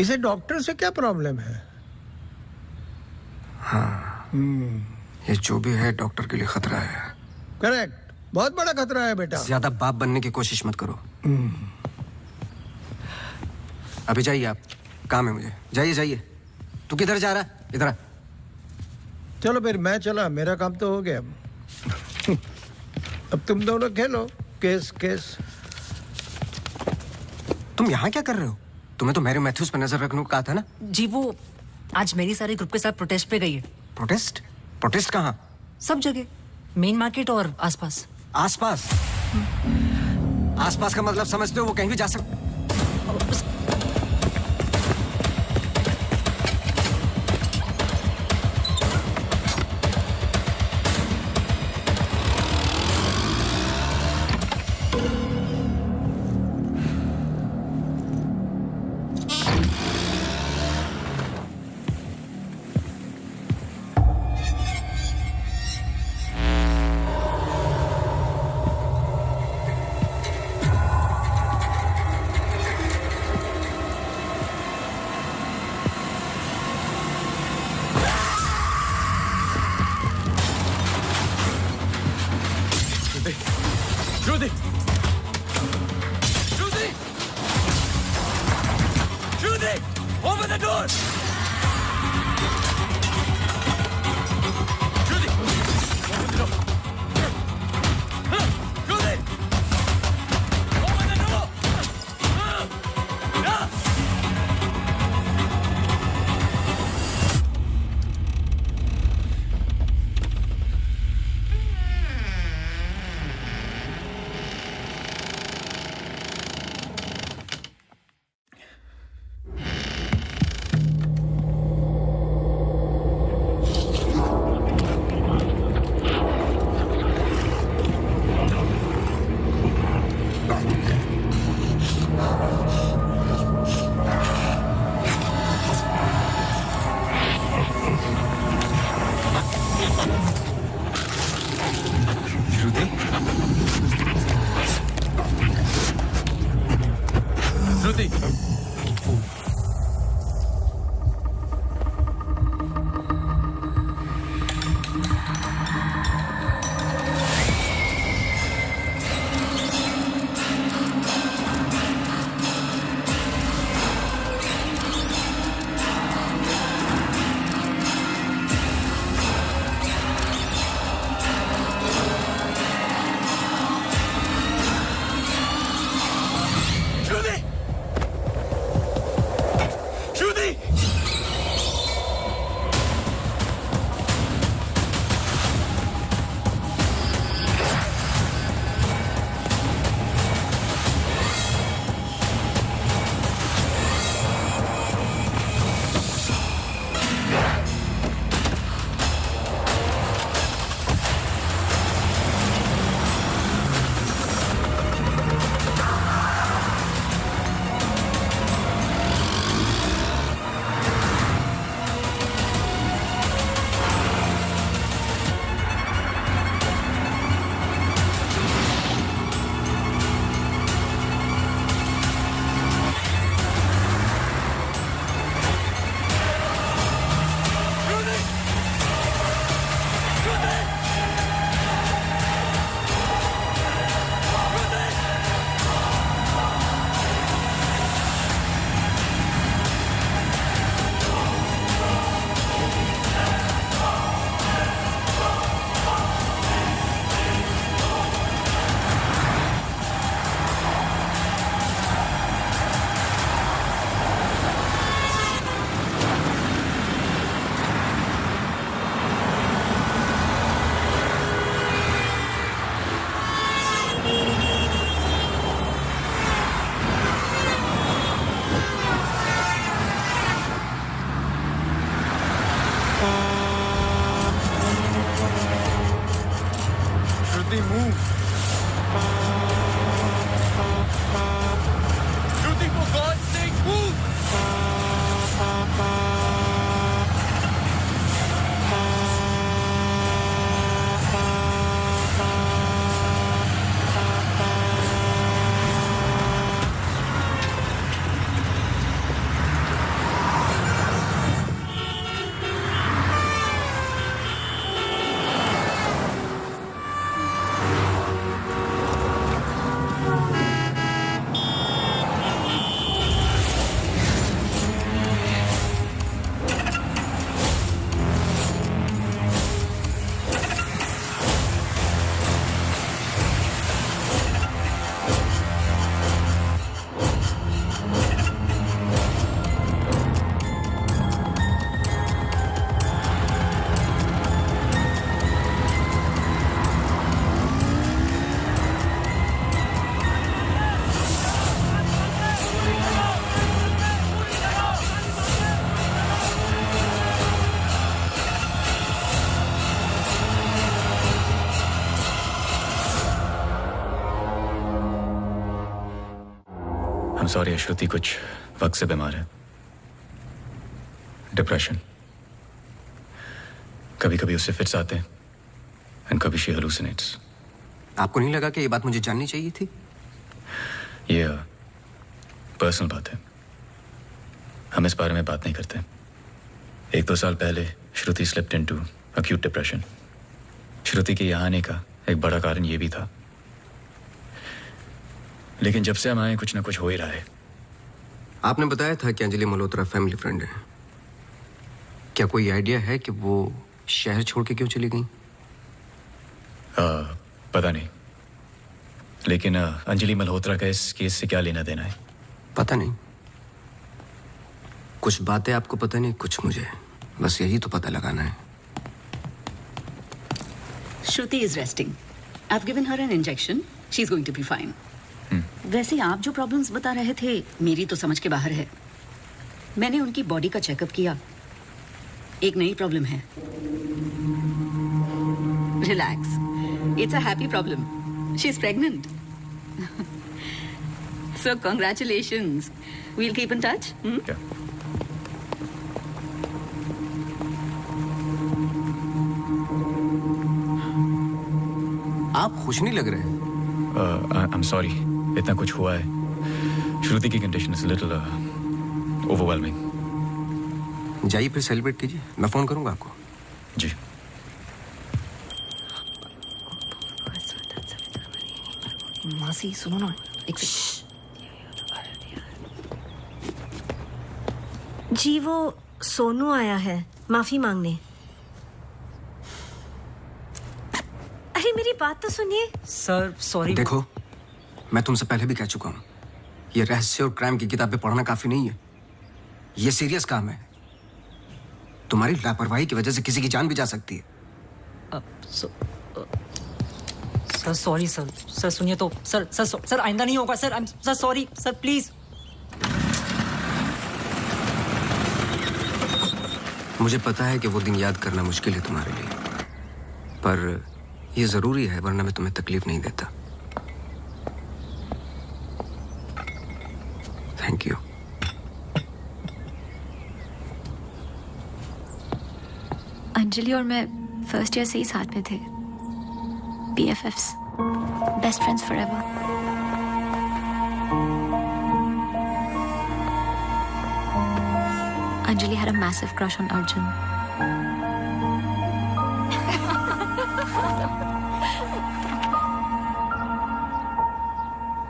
इसे डॉक्टर से क्या प्रॉब्लम है? हाँ, ये जो भी है डॉक्टर के लिए खतरा है। करेक्ट, बहुत बड़ा खतरा है बेटा। ज्यादा बाप बनने की कोशिश मत करो। अभी जाइए आप, काम है मुझे। जाइए जाइए। तू किधर जा रहा है? इधर आ। चलो फिर मैं चला, मेरा काम तो हो गया। अब तुम दोनों खेलो केस केस। तुम यहाँ क्या कर रहे हो? तुम्हें तो मैरी मैथ्यूज पर नजर रखने को कहा था ना? जी वो आज मेरी सारे ग्रुप के साथ प्रोटेस्ट पे गई है। प्रोटेस्ट? प्रोटेस्ट कहाँ? सब जगह, मेन मार्केट और आसपास। आसपास? आसपास का मतलब समझते हो? वो कहीं भी जा सकते। Judy! Judy! Judy! Open the door! Judy! Open the door! Judy! Open the door! Yeah! Shruti! Shruti, move. I'm sorry, श्रुति कुछ वक्त से बीमार है, डिप्रेशन। कभी कभी उससे फिट्स आते हैं एंड कभी शी हेलुसिनेट्स। आपको नहीं लगा कि ये बात मुझे जाननी चाहिए थी? ये पर्सनल बात है, हम इस बारे में बात नहीं करते। 1-2 साल पहले श्रुति स्लिप्ड इनटू एक्यूट डिप्रेशन। श्रुति के यहाँ आने का एक बड़ा कारण ये भी था, लेकिन जब से हम आए कुछ ना कुछ हो ही रहा है। आपने बताया था कि अंजलि मल्होत्रा फैमिली फ्रेंड है। क्या कोई आइडिया है कि वो शहर छोड़ के क्यों चली गई? पता नहीं, लेकिन अंजलि मल्होत्रा का इस केस से क्या लेना देना है? पता नहीं। कुछ बातें आपको पता नहीं, कुछ मुझे। बस यही तो पता लगाना है। Shruti is resting. I've given her an injection. She's going to be fine. वैसे आप जो प्रॉब्लम्स बता रहे थे मेरी तो समझ के बाहर है। मैंने उनकी बॉडी का चेकअप किया, एक नई प्रॉब्लम है। Relax, it's a happy problem. She is pregnant. So congratulations. We'll keep in touch. आप खुश नहीं लग रहे। I'm sorry, इतना कुछ हुआ है। श्रुति की कंडीशन इज लिटिल ओवरवेलमिंग। जाइए फिर सेलिब्रेट कीजिए, मैं फोन करूंगा आपको। जी। मासी सुनो ना, एक जी वो सोनू आया है माफी मांगने। अरे मेरी बात तो सुनिए। Sir sorry. देखो, मैं तुमसे पहले भी कह चुका हूं, ये रहस्य और क्राइम की किताबें पढ़ना काफी नहीं है। ये सीरियस काम है। तुम्हारी लापरवाही की वजह से किसी की जान भी जा सकती है। Sir sorry sir. सर सुनिए तो सर सर सर आइंदा नहीं होगा sir. Sir sorry sir, please. मुझे पता है कि वो दिन याद करना मुश्किल है तुम्हारे लिए, पर ये जरूरी है, वरना मैं तुम्हें तकलीफ नहीं देता। Thank you. अंजलि और मैं फर्स्ट ईयर से ही साथ में थे। BFFs, best friends forever. Anjali had a massive crush on Arjun.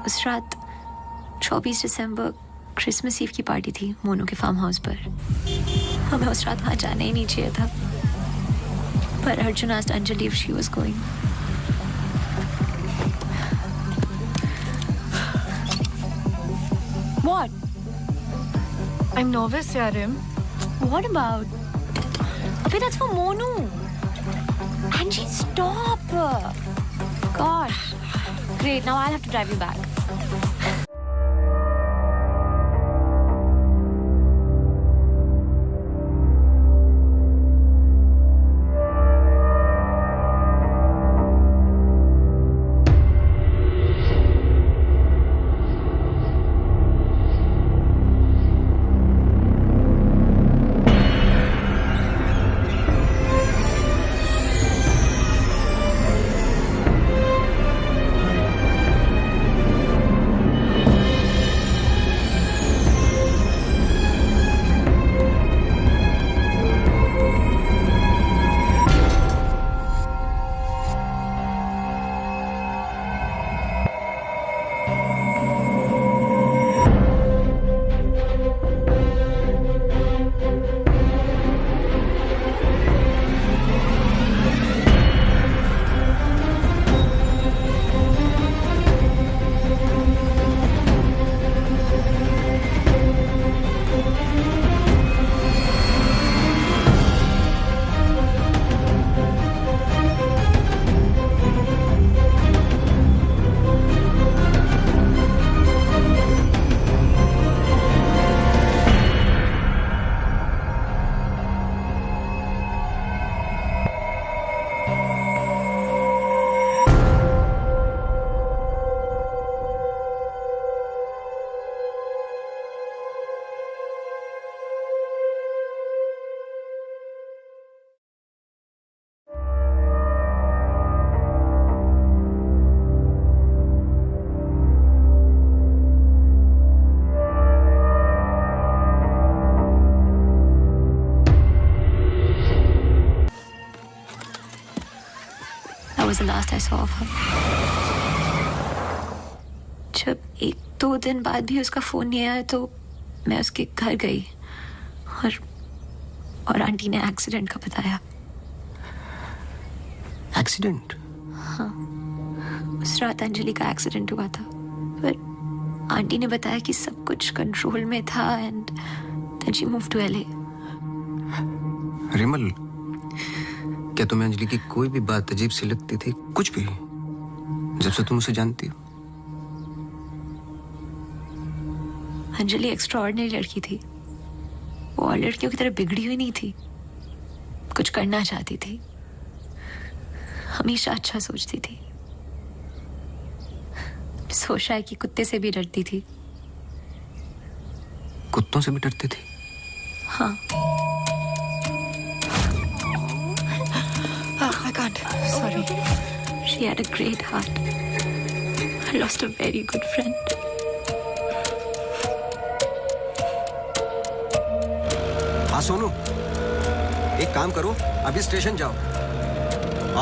उस रात 24 दिसंबर क्रिसमस ईव की पार्टी थी मोनू के फार्म हाउस पर। हमें उस रात वहां जाना ही नहीं चाहिए था, पर Arjun asked Anjali if she was going. What? I'm nervous, Yarim. What about? Wait, that's for Monu. Angie, stop. Gosh. Great, now I'll have to drive you back. the last I saw of her. जब 1-2 दिन बाद भी उसका phone नहीं आया तो मैं उसके घर गई और आंटी ने एक्सीडेंट का बताया. एक्सीडेंट? हाँ, उस रात अंजलि का एक्सीडेंट हुआ था, पर आंटी ने बताया कि सब कुछ कंट्रोल में था and then she move to LA. Rimal, क्या तुम्हें अंजलि की कोई भी बात अजीब सी लगती थी? कुछ भी, जब से तुम उसे जानती हो? अंजलि एक्स्ट्राऑर्डिनरी लड़की थी. वो और लड़कियों की तरह बिगड़ी हुई नहीं थी. कुछ करना चाहती थी, हमेशा अच्छा सोचती थी. सोचा है कि कुत्ते से भी डरती थी. कुत्तों से भी डरती थी? हाँ. I can't. Sorry. She had a great heart. I lost a very good friend. हाँ सोनू, एक काम करो, अभी स्टेशन जाओ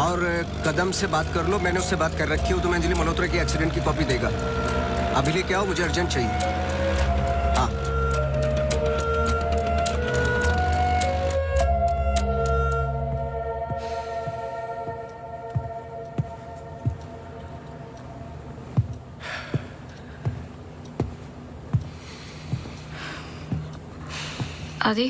और कदम से बात कर लो. मैंने उससे बात कर रखी है, तुम्हें अंजलि मल्होत्रा की एक्सीडेंट की कॉपी देगा. अभी लेके आओ, मुझे अर्जेंट चाहिए. हाँ. आदि,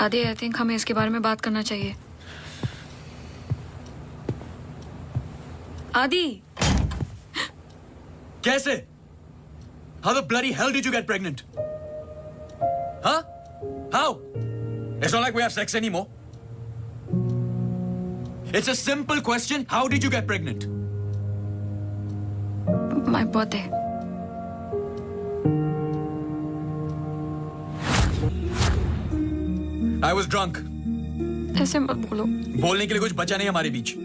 आदि, आई थिंक हमें इसके बारे में बात करना चाहिए. आदि, कैसे? How the bloody hell did you get pregnant? Huh? How? It's not like we have sex anymore. It's a simple question. How did you get pregnant? My birthday. I was drunk. ऐसे मत बोलो. बोलने के लिए कुछ बचा नहीं हमारे बीच.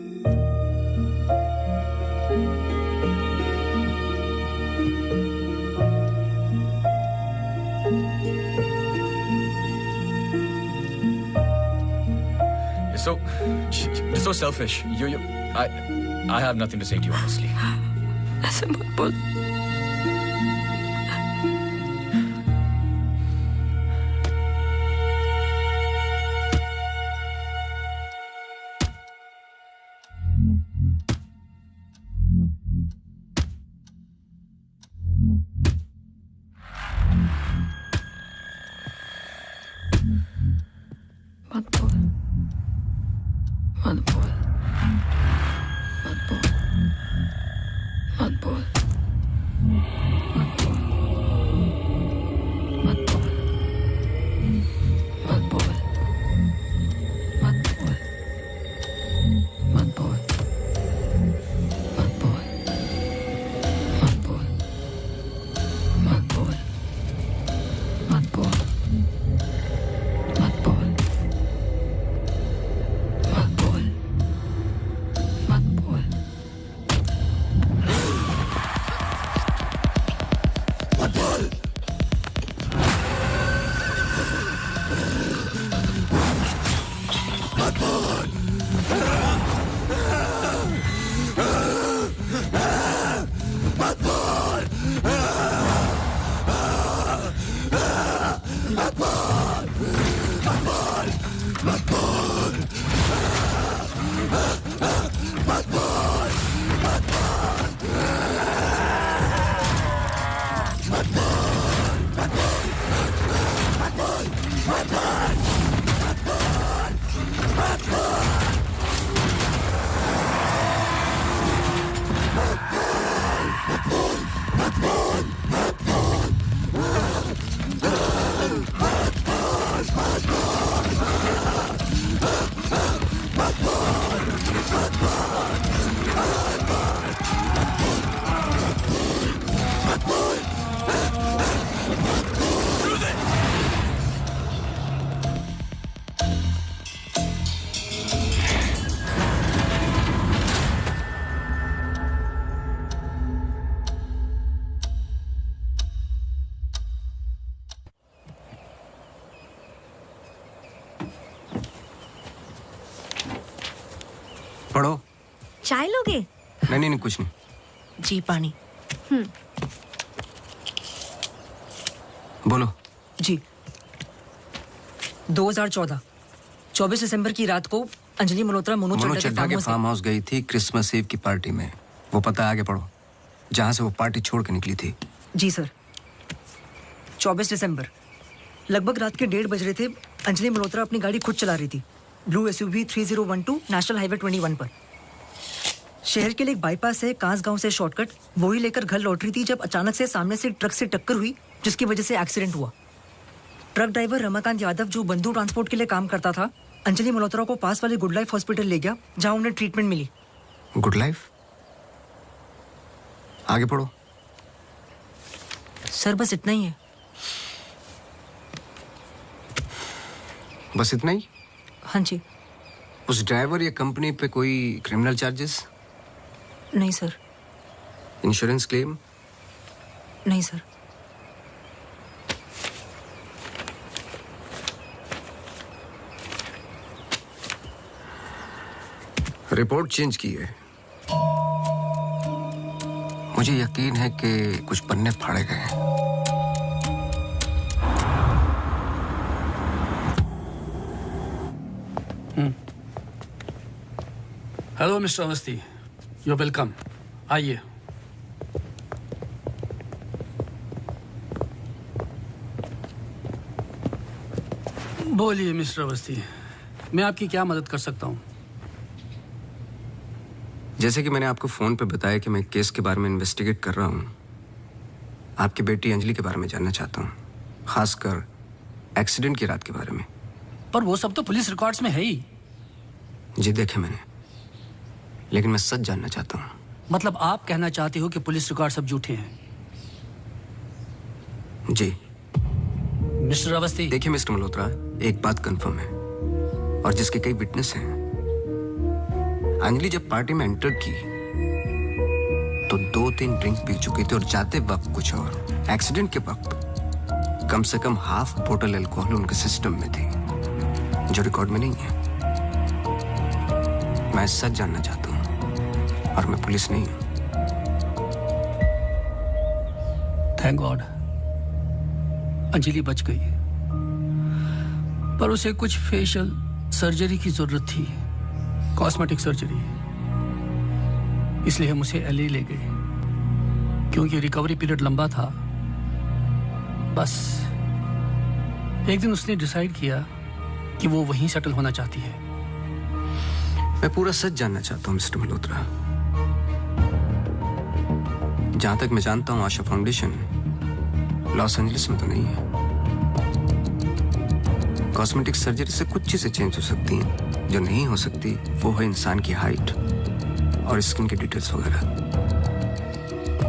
You're so selfish. I have nothing to say to you, honestly. ऐसे मत बोल. पढ़ो। चाय लोगे? नहीं, कुछ नहीं। जी पानी। बोलो। जी 2014 24 दिसंबर की रात को अंजलि मल्होत्रा मोनू चड्ढा के फार्म हाउस गई थी क्रिसमस ईव की पार्टी में। वो पता आगे पढ़ो, जहां से वो पार्टी छोड़ के निकली थी। जी सर। 24 दिसंबर लगभग रात के 1:30 बज रहे थे। अंजलि मल्होत्रा अपनी गाड़ी खुद चला रही थी, ब्लू SUV 3012 नेशनल हाईवे 21 पर। शहर के लिए एक बाईपास है कांस गांव से शॉर्टकट, वही लेकर घर लौट रही थी जब अचानक से सामने से ट्रक से टक्कर हुई, जिसकी वजह से एक्सीडेंट हुआ। ट्रक ड्राइवर रमाकांत यादव, जो बंधु ट्रांसपोर्ट के लिए काम करता था, अंजलि मल्होत्रा को पास वाले गुड लाइफ हॉस्पिटल ले गया, जहां उन्हें ट्रीटमेंट मिली। Good life? आगे पढ़ो। सर बस इतना ही है। बस इतना ही? हाँ जी। उस ड्राइवर या कंपनी पे कोई क्रिमिनल चार्जेस? नहीं सर। Insurance claim? नहीं सर। रिपोर्ट चेंज की है। मुझे यकीन है कि कुछ पन्ने फाड़े गए हैं। Hello mister Awasthi, you welcome. आइए। बोलिए मिस्टर अवस्थी, मैं आपकी क्या मदद कर सकता हूँ? जैसे कि मैंने आपको फोन पे बताया कि मैं केस के बारे में इन्वेस्टिगेट कर रहा हूँ, आपकी बेटी अंजलि के बारे में जानना चाहता हूँ, खासकर एक्सीडेंट की रात के बारे में। पर वो सब तो पुलिस रिकॉर्ड्स में है ही। जी देखे मैंने, लेकिन मैं सच जानना चाहता हूँ। मतलब आप कहना चाहते हो कि पुलिस रिकॉर्ड सब झूठे हैं? जी। मिस्टर अवस्थी। देखिए मिस्टर मल्होत्रा, एक बात कंफर्म है और जिसके कई विटनेस हैं। अंजलि जब पार्टी में एंटर की तो 2-3 ड्रिंक पी चुकी थी और जाते वक्त कुछ और। एक्सीडेंट के वक्त कम से कम हाफ बोतल अल्कोहल उनके सिस्टम में थी, जो रिकॉर्ड में नहीं है। मैं सच जानना चाहता हूं और मैं पुलिस नहीं हूं। थैंक गॉड अंजलि बच गई, पर उसे कुछ फेशियल सर्जरी की जरूरत थी, कॉस्मेटिक सर्जरी। इसलिए हम उसे LA ले गए, क्योंकि रिकवरी पीरियड लंबा था। बस एक दिन उसने डिसाइड किया कि वो वहीं सेटल होना चाहती है। मैं पूरा सच जानना चाहता हूं मिस्टर मल्होत्रा। जहां तक मैं जानता हूं, आशा फाउंडेशन लॉस एंजलिस में तो नहीं है। कॉस्मेटिक सर्जरी से कुछ चीजें चेंज हो सकती हैं, जो नहीं हो सकती वो है इंसान की हाइट और स्किन की डिटेल्स वगैरह।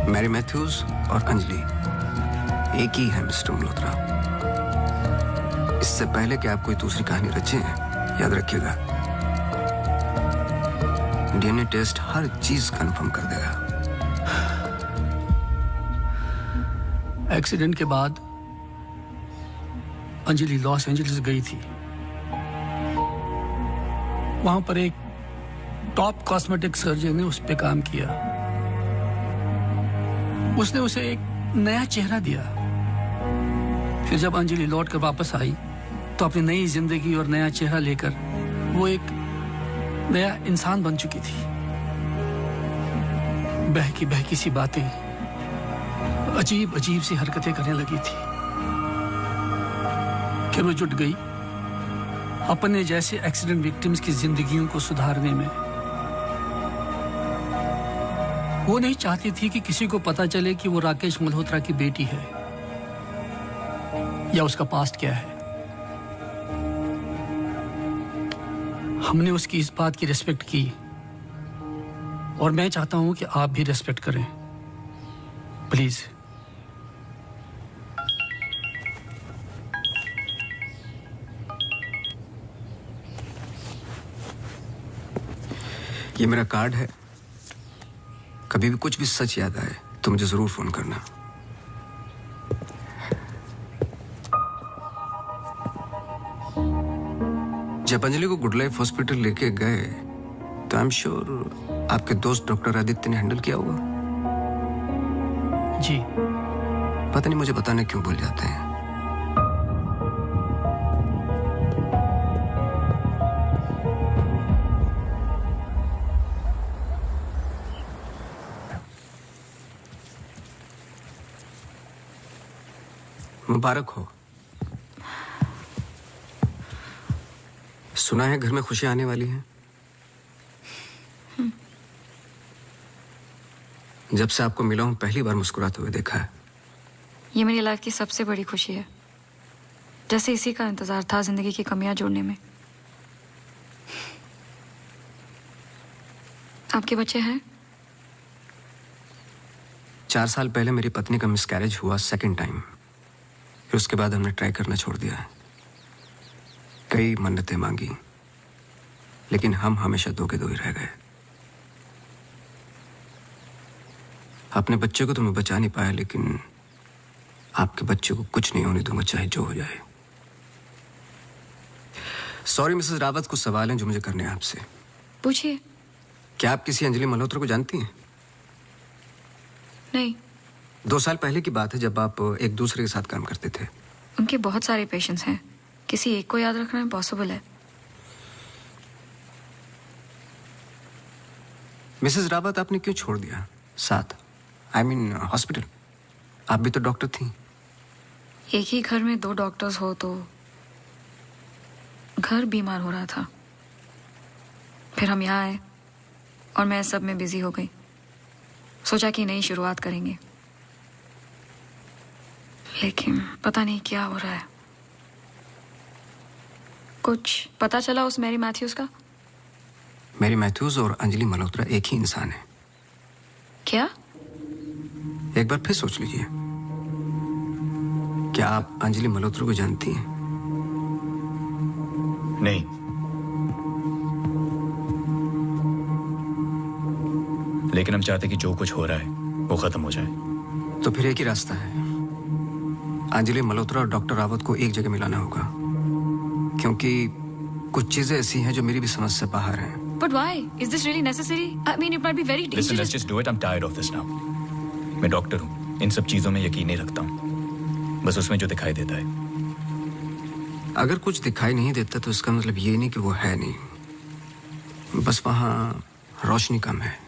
मैरी मैथ्यूज और अंजलि एक ही है मिस्टर मल्होत्रा। इससे पहले कि आप कोई दूसरी कहानी रचें, याद रखिएगा, DNA टेस्ट हर चीज कंफर्म कर देगा। एक्सीडेंट के बाद अंजलि लॉस एंजलिस गई थी। वहां पर एक टॉप कॉस्मेटिक सर्जन ने उस पे काम किया। उसने उसे एक नया चेहरा दिया। फिर जब अंजलि लौट कर वापस आई तो अपनी नई जिंदगी और नया चेहरा लेकर वो एक नया इंसान बन चुकी थी। बहकी सी बातें, अजीब अजीब सी हरकतें करने लगी थी। फिर वो जुट गई अपने जैसे एक्सीडेंट विक्टिम्स की जिंदगियों को सुधारने में। वो नहीं चाहती थी कि किसी को पता चले कि वो राकेश मल्होत्रा की बेटी है या उसका पास्ट क्या है। हमने उसकी इस बात की रिस्पेक्ट की और मैं चाहता हूं कि आप भी रिस्पेक्ट करें, प्लीज। ये मेरा कार्ड है, कभी भी कुछ भी सच याद आए तो मुझे जरूर फोन करना। जब अंजलि को गुड लाइफ हॉस्पिटल लेके गए तो आई एम श्योर आपके दोस्त डॉक्टर आदित्य ने हैंडल किया होगा। जी। पता नहीं मुझे बताने क्यों भूल जाते हैं। मुबारक हो। सुना है घर में खुशियां आने वाली हैं। जब से आपको मिला हूं पहली बार मुस्कुराते हुए देखा है। ये मेरी लाइफ की सबसे बड़ी खुशी है, जैसे इसी का इंतजार था जिंदगी की कमियां जोड़ने में। आपके बच्चे हैं? 4 साल पहले मेरी पत्नी का मिसकैरेज हुआ सेकंड टाइम। फिर उसके बाद हमने ट्राई करना छोड़ दिया है। कई मन्नतें मांगी, लेकिन हम हमेशा दो के दो ही रह गए। अपने बच्चे को तो मैं बचा नहीं पाया, लेकिन आपके बच्चे को कुछ नहीं होने दूंगा, चाहे जो हो जाए। सॉरी मिसेस रावत, कुछ सवाल हैं जो मुझे करने हैं आपसे। पूछिए। क्या आप किसी अंजलि मल्होत्रा को जानती हैं? नहीं। 2 साल पहले की बात है जब आप एक दूसरे के साथ काम करते थे। उनके बहुत सारे पेशेंट्स हैं, किसी एक को याद रखना इम्पॉसिबल है। मिसेस रावत, आपने क्यों छोड़ दिया साथ? I mean hospital. आप भी तो डॉक्टर थी। एक ही घर में 2 डॉक्टर्स हो तो घर बीमार हो रहा था। फिर हम यहाँ आए और मैं सब में बिजी हो गई। सोचा कि नई शुरुआत करेंगे, लेकिन पता नहीं क्या हो रहा है। कुछ पता चला उस मैरी मैथ्यूज का? मैरी मैथ्यूज और अंजलि मल्होत्रा एक ही इंसान है। क्या? एक बार फिर सोच लीजिए। क्या आप अंजलि मल्होत्रा को जानती हैं? नहीं। लेकिन हम चाहते कि जो कुछ हो रहा है वो खत्म हो जाए। तो फिर एक ही रास्ता है। अंजलि मल्होत्रा और डॉक्टर रावत को एक जगह मिलाना होगा, क्योंकि कुछ चीजें ऐसी हैं जो मेरी भी समझ से बाहर हैं। But why? Is this really necessary? I mean, it might be very dangerous. Listen, let's just do it. I'm tired of this now. मैं डॉक्टर हूँ, इन सब चीजों में यकीन नहीं रखता हूँ, बस उसमें जो दिखाई देता है। अगर कुछ दिखाई नहीं देता तो इसका मतलब ये नहीं कि वो है नहीं, बस वहां रोशनी कम है।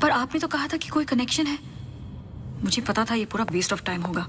पर आपने तो कहा था कि कोई कनेक्शन है। मुझे पता था ये पूरा वेस्ट ऑफ टाइम होगा।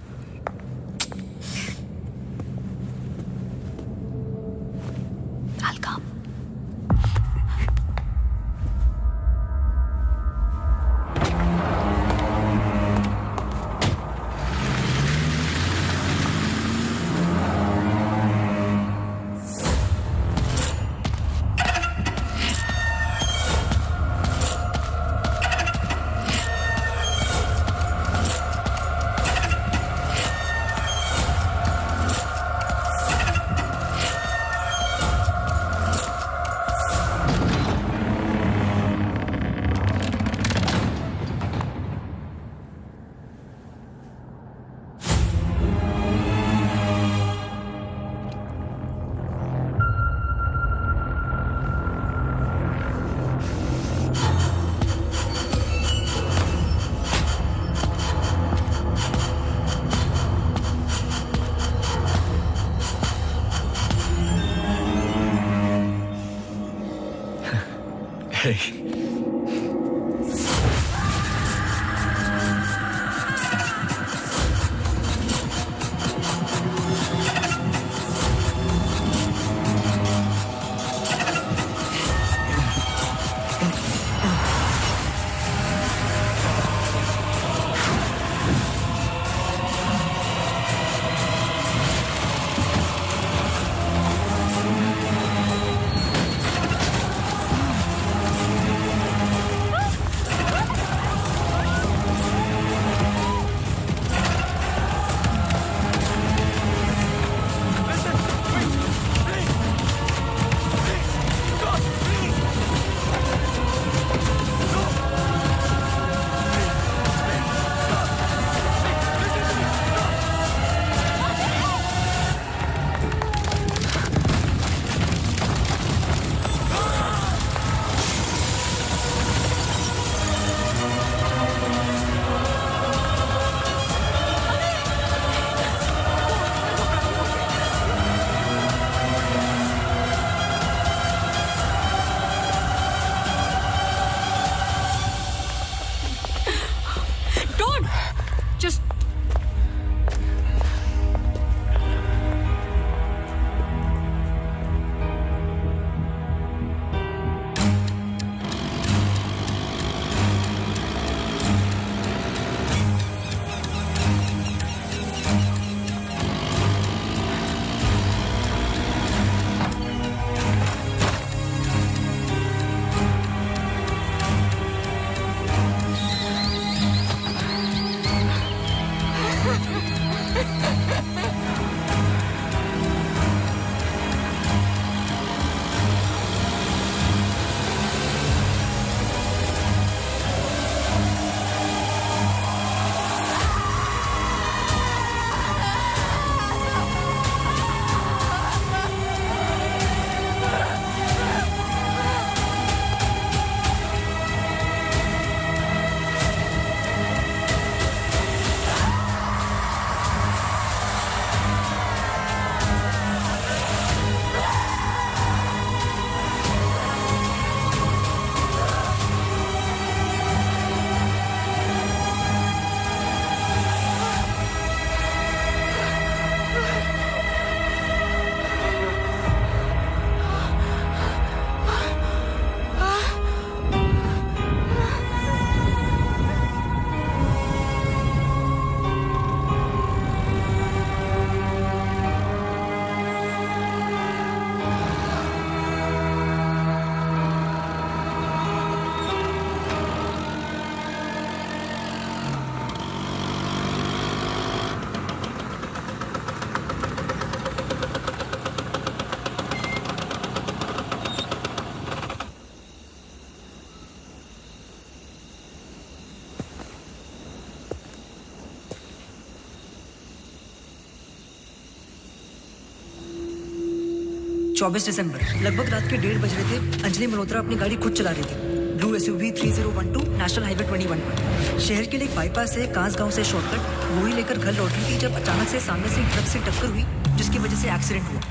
चौबीस दिसंबर लगभग रात के 1:30 बज रहे थे। अंजलि मल्होत्रा अपनी गाड़ी खुद चला रही थी। ब्लू SUV 3012 नेशनल हाईवे 21 पर। शहर के लिए एक बाईपास है कांसगांव से शॉर्टकट वो ही लेकर घर लौट रही थी जब अचानक से सामने से ट्रक से टक्कर हुई जिसकी वजह से एक्सीडेंट हुआ।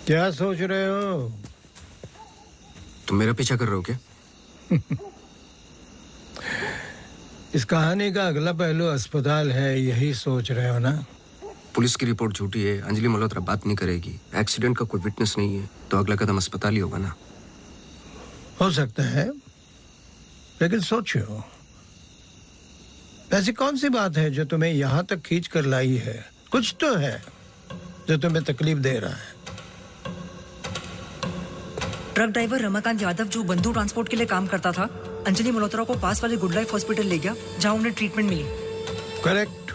क्या सोच रहे हो? तुम मेरा पीछा कर रहे हो क्या? इस कहानी का अगला पहलू अस्पताल है, यही सोच रहे हो ना? पुलिस की रिपोर्ट झूठी है, अंजलि मल्होत्रा बात नहीं करेगी, एक्सीडेंट का कोई विटनेस नहीं है, तो अगला कदम अस्पताल ही होगा ना? हो सकता है, लेकिन सोचो, ऐसी कौन सी बात है जो तुम्हें यहाँ तक खींच कर लाई है? कुछ तो है जो तुम्हें तकलीफ दे रहा है। ट्रक ड्राइवर रमाकांत यादव जो बंधु ट्रांसपोर्ट के लिए काम करता था, अंजलि मल्होत्रा को पास वाले गुड लाइफ हॉस्पिटल ले गया जहां उन्हें ट्रीटमेंट मिली। करेक्ट,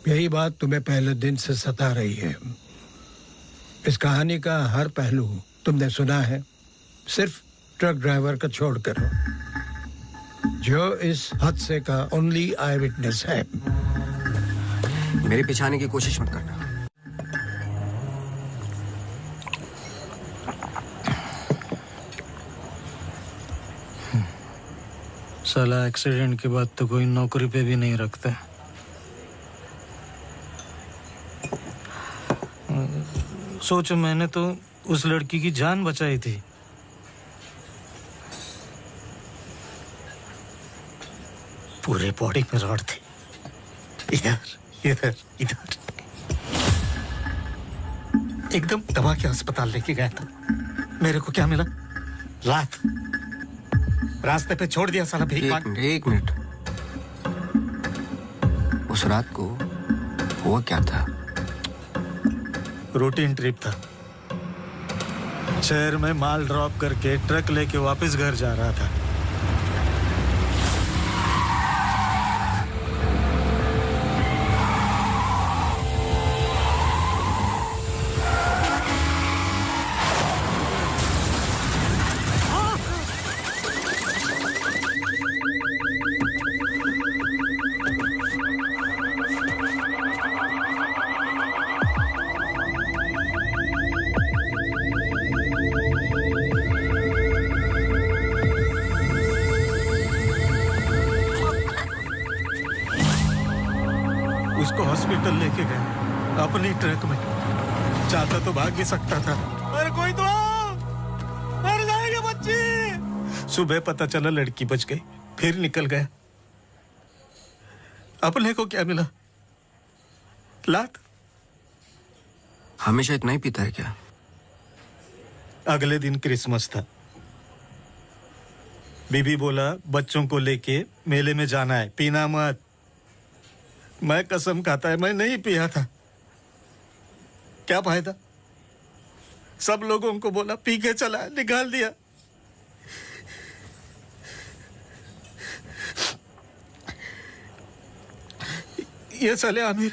यही बात तुम्हें पहले दिन से सता रही है। इस कहानी का हर पहलू तुमने सुना है, सिर्फ ट्रक ड्राइवर का छोड़कर, जो इस हादसे का ओनली आई विटनेस है। मेरे पीछे आने की कोशिश मत करना। साला एक्सीडेंट के बाद तो कोई नौकरी पे भी नहीं रखता। सोचो, मैंने तो उस लड़की की जान बचाई थी। पूरे बॉडी में रॉड थी, इधर इधर इधर। एकदम दबा के अस्पताल लेके गया था। मेरे को क्या मिला? लात। रास्ते पे छोड़ दिया साला भीख मांग। एक मिनट, उस रात को हुआ क्या था? रूटीन ट्रिप था। शहर में माल ड्रॉप करके ट्रक लेके वापस घर जा रहा था। हॉस्पिटल लेके गए अपनी ट्रक में। चाहता तो भाग भी सकता था। अरे कोई तो आओ, मर जाएगी बच्ची। सुबह पता चला लड़की बच गई, फिर निकल गया। अपने को क्या मिला? लात। हमेशा इतना ही पीता है क्या? अगले दिन क्रिसमस था। बीबी बोला बच्चों को लेके मेले में जाना है, पीना मत। मैं कसम खाता है मैं नहीं पिया था। क्या फायदा? सब लोगों को बोला पी के चला, निकाल दिया। ये चले आमिर,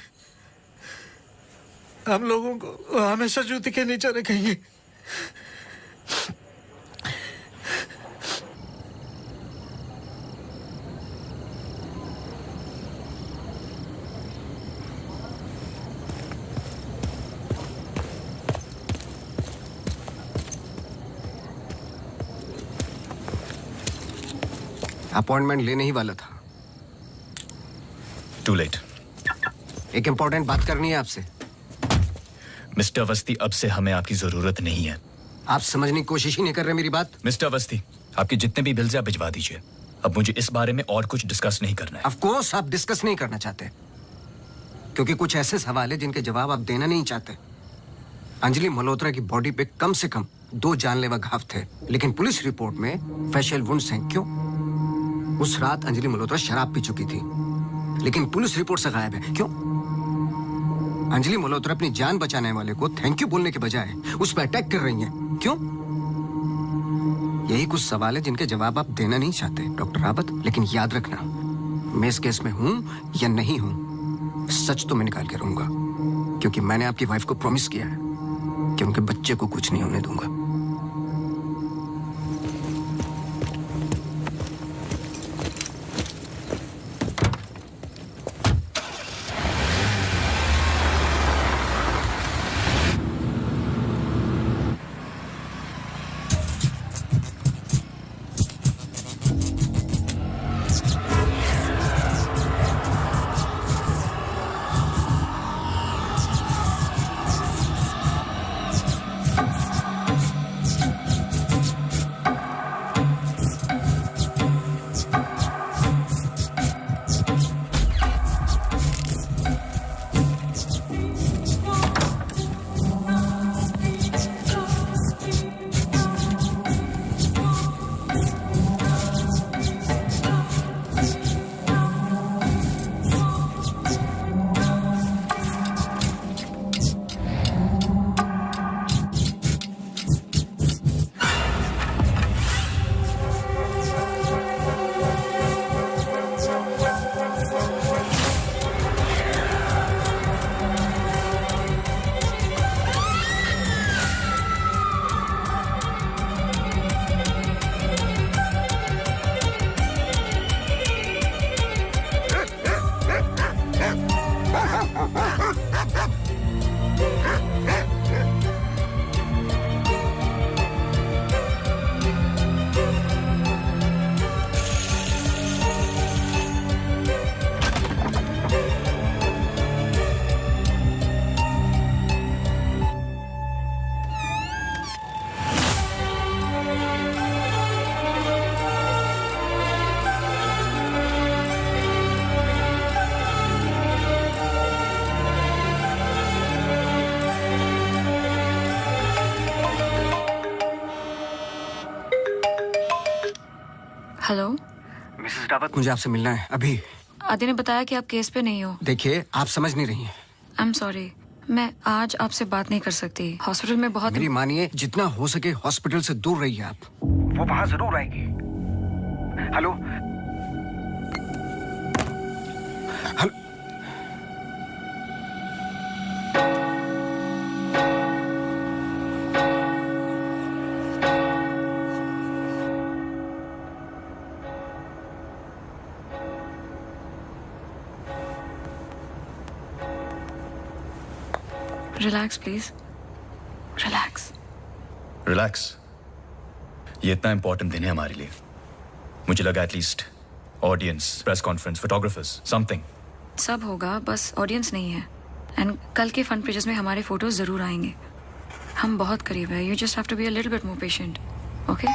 हम लोगों को हमेशा जूते के नीचे रखेंगे। अपॉइंटमेंट लेने ही वाला था। To late. एक इंपॉर्टेंट बात करनी है आपसे। मिस्टर अवस्थी, अब से हमें आपकी जरूरत नहीं है। आप समझने की कोशिश ही नहीं कर रहे मेरी बात। मिस्टर अवस्थी, आपके जितने भी बिल्स आप भिजवा दीजिए। अब मुझे इस बारे में और कुछ डिस्कस नहीं करना है। ऑफ कोर्स आप डिस्कस नहीं करना चाहते, क्योंकि कुछ ऐसे सवाल है जिनके जवाब आप देना नहीं चाहते। अंजलि मल्होत्रा की बॉडी पे कम से कम 2 जानलेवा घाव थे, लेकिन पुलिस रिपोर्ट में फेशियल वुंड्स हैं। क्यों? उस रात अंजलि मल्होत्रा शराब पी चुकी थी, लेकिन पुलिस रिपोर्ट से गायब है। क्यों? अंजलि मल्होत्रा अपनी जान बचाने वाले को थैंक यू बोलने के बजाय उस पर अटैक कर रही हैं। क्यों? यही कुछ सवाल है जिनके जवाब आप देना नहीं चाहते डॉक्टर रावत। लेकिन याद रखना, मैं इस केस में हूं या नहीं हूं, सच तो मैं निकाल के रहूंगा, क्योंकि मैंने आपकी वाइफ को प्रॉमिस किया है कि उनके बच्चे को कुछ नहीं होने दूंगा। हेलो मिसेस रावत, मुझे आपसे मिलना है अभी। आदि ने बताया कि आप केस पे नहीं हो। देखिए, आप समझ नहीं रही हैं। आई एम सॉरी, मैं आज आपसे बात नहीं कर सकती। हॉस्पिटल में बहुत मेरी मानिए, जितना हो सके हॉस्पिटल से दूर रहिए आप। वो वहां जरूर आएगी। Hello hello. Relax please, relax. Relax? ये इतना इंपॉर्टेंट दिन है हमारे लिए। मुझे लगा at least audience, press conference, photographers, something. सब होगा, बस ऑडियंस नहीं है। एंड कल के फ्रंट पेजेस में हमारे फोटोज जरूर आएंगे। हम बहुत करीब है। You just have to be a little bit more patient, okay?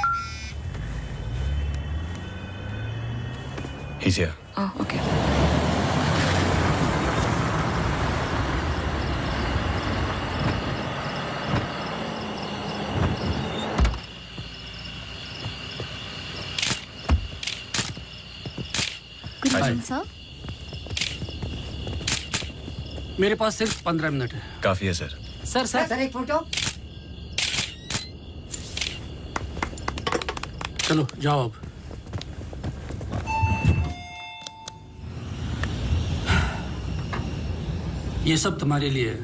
He's here. Oh, okay. Good morning sir. मेरे पास सिर्फ 15 मिनट है। काफी है सर। सर एक फोटो। चलो जाओ अब। ये सब तुम्हारे लिए है,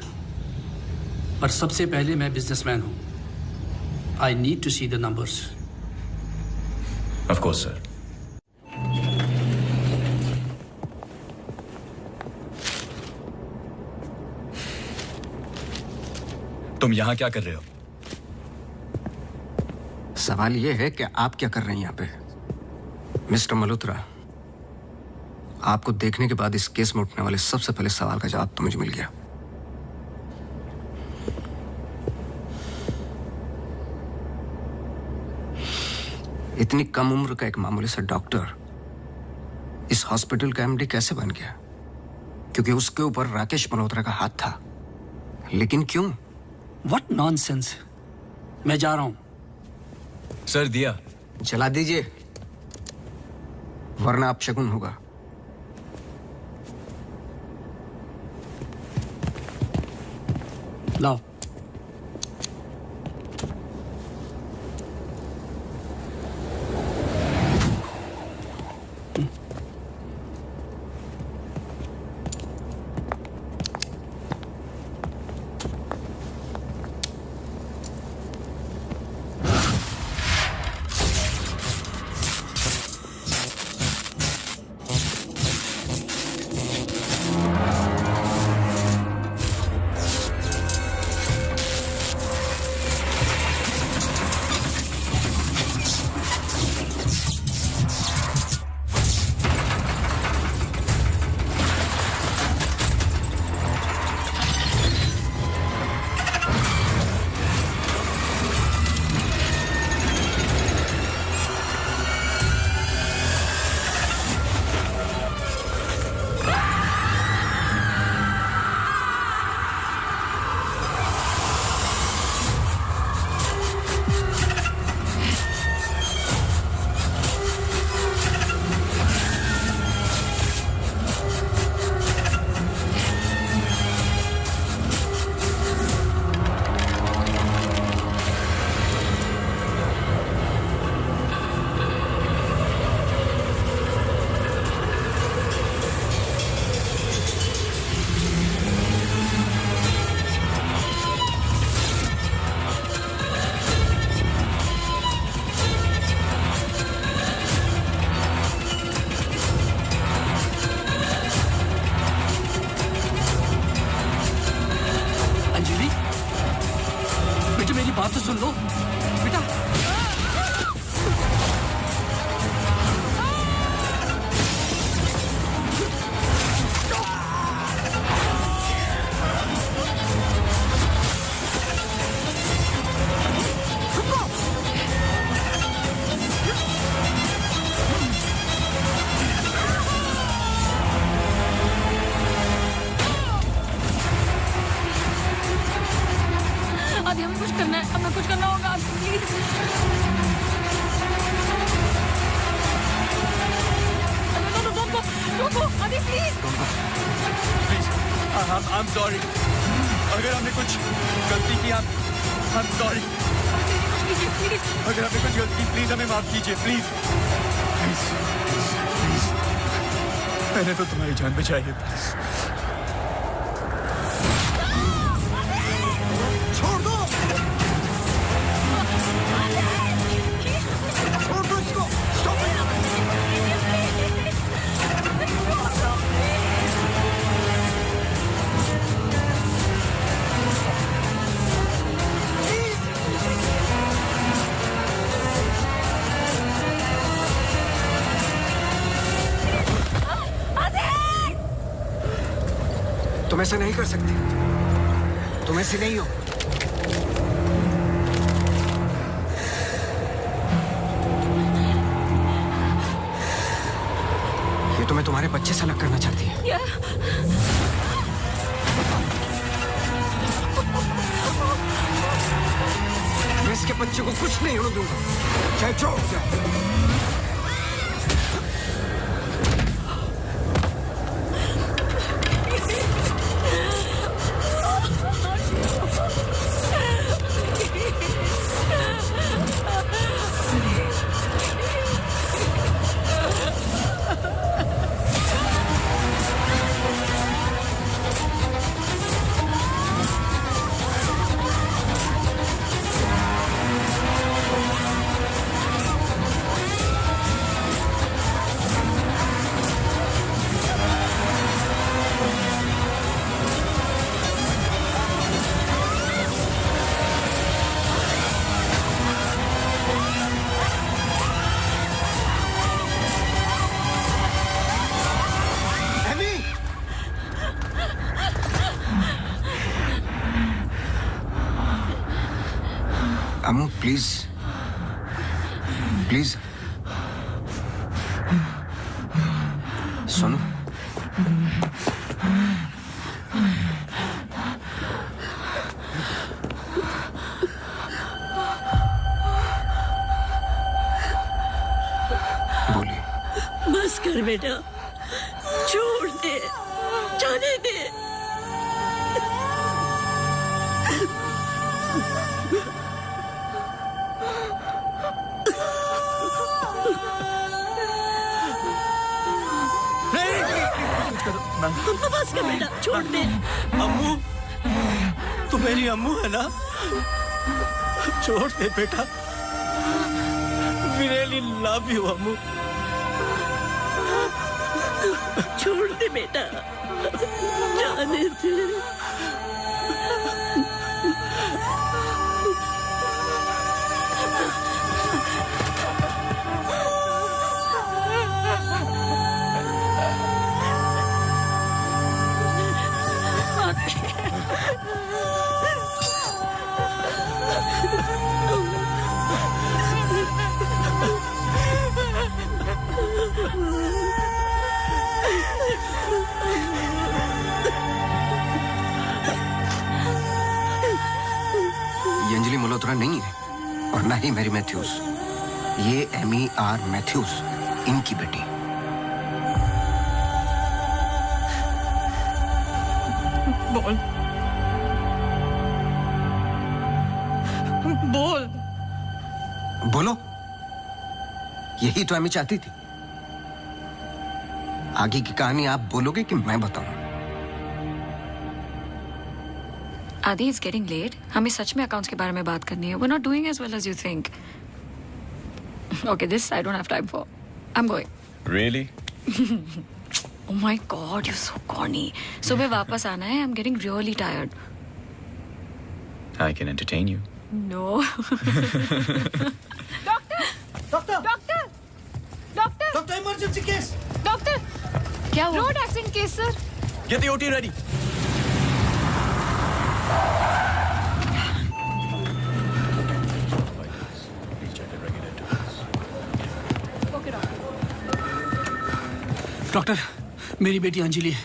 पर सबसे पहले मैं बिजनेसमैन हूं। I need to see the numbers. Of course sir. तुम यहां क्या कर रहे हो? सवाल यह है कि आप क्या कर रहे हैं यहाँ पे। मिस्टर मल्होत्रा, आपको देखने के बाद इस केस में उठने वाले सबसे पहले सवाल का जवाब तो मुझे मिल गया। इतनी कम उम्र का एक मामूली सा डॉक्टर इस हॉस्पिटल का एमडी कैसे बन गया? क्योंकि उसके ऊपर राकेश मल्होत्रा का हाथ था। लेकिन क्यों? What nonsense. मैं जा रहा हूं। सर दिया जला दीजिए, वरना अपशगुन होगा। लाओ। I'm sorry. अगर हमने कुछ गलती की, I'm sorry. अगर हमने कुछ गलती की, प्लीज हमें माफ कीजिए, प्लीज. प्लीज. मैंने तो तुम्हारी जान बचाई है. छोड़ दो, छोड़ दो इसको. तुम ऐसा नहीं कर सकते. तुम ऐसे नहीं हो. ये तुम्हें तुम्हारे बच्चे से अलग करना चाहती है. मैं इसके बच्चे को कुछ नहीं होने दूंगा, चाहे जो हो जाए. अम्मू प्लीज, प्लीज सुनो. बोलिए. बस कर बेटा, छोड़ दे, जाने दे. बस कर बेटा, छोड़ दे. अम्मू, तू मेरी अम्मू है ना? छोड़ दे बेटा. We really love you, अम्मू. छोड़ दे बेटा, जाने दे. ये अंजलि मल्होत्रा नहीं है और ना ही मैरी मैथ्यूज. ये एमी आर मैथ्यूज, इनकी बेटी. बोल, बोल. बोलो. यही तो एमी चाहती थी. आगे की कहानी आप बोलोगे कि मैं बताऊं? Adi, it's getting late. हमें सच में अकाउंट्स के बारे में बात करनी है. We're not doing as well as you think. Okay, this I don't have time for. I'm going. Really? Oh my God, you're so corny. सुबह वापस आना है. I'm getting really tired. I can entertain you. No. Doctor emergency case. Doctor, क्या हुआ? Road accident case sir. Get the OT ready. Doctor, मेरी बेटी अंजलि है.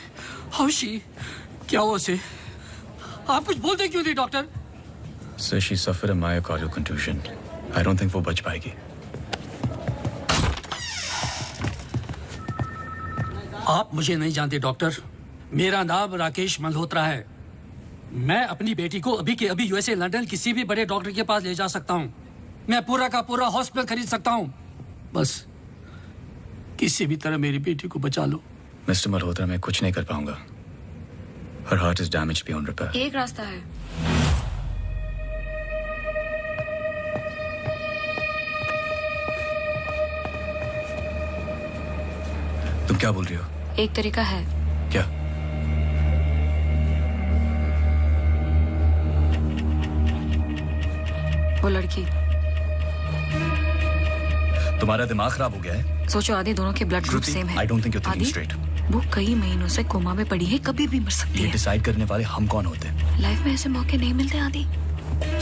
How she? क्या हुआ उसे? आप कुछ बोलते क्यों नहीं doctor? Sir, she suffered a myocardial contusion. I don't think वो बच पाएगी. आप मुझे नहीं जानते डॉक्टर. मेरा नाम राकेश मल्होत्रा है। मैं अपनी बेटी को अभी के अभी यूएसए लंदन किसी भी बड़े डॉक्टर के पास ले जा सकता हूँ। मैं पूरा का पूरा हॉस्पिटल खरीद सकता हूँ। बस किसी भी तरह मेरी बेटी को बचा लो। मिस्टर मल्होत्रा, मैं कुछ नहीं कर पाऊंगा। Her heart is damaged beyond repair. एक रास्ता है। तुम क्या बोल रही हो? एक तरीका है। क्या? वो लड़की। तुम्हारा दिमाग खराब हो गया है? सोचो आदि, दोनों के ब्लड ग्रुप सेम है। I don't think you're thinking आदि, straight. वो कई महीनों से कोमा में पड़ी है, कभी भी मर सकती ये है। डिसाइड करने वाले हम कौन होते हैं? लाइफ में ऐसे मौके नहीं मिलते आदि।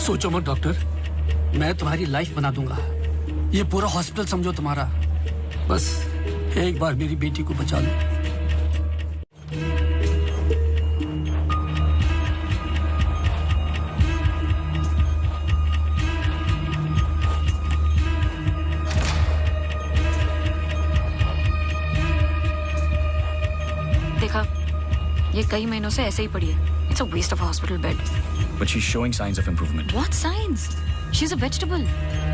सोचो मत डॉक्टर, मैं तुम्हारी लाइफ बना दूंगा। ये पूरा हॉस्पिटल समझो तुम्हारा। बस एक बार मेरी बेटी को बचा लो। देखा, ये कई महीनों से ऐसे ही पड़ी है। It's a waste of a hospital bed. But she's showing signs of improvement. What signs? She's a vegetable.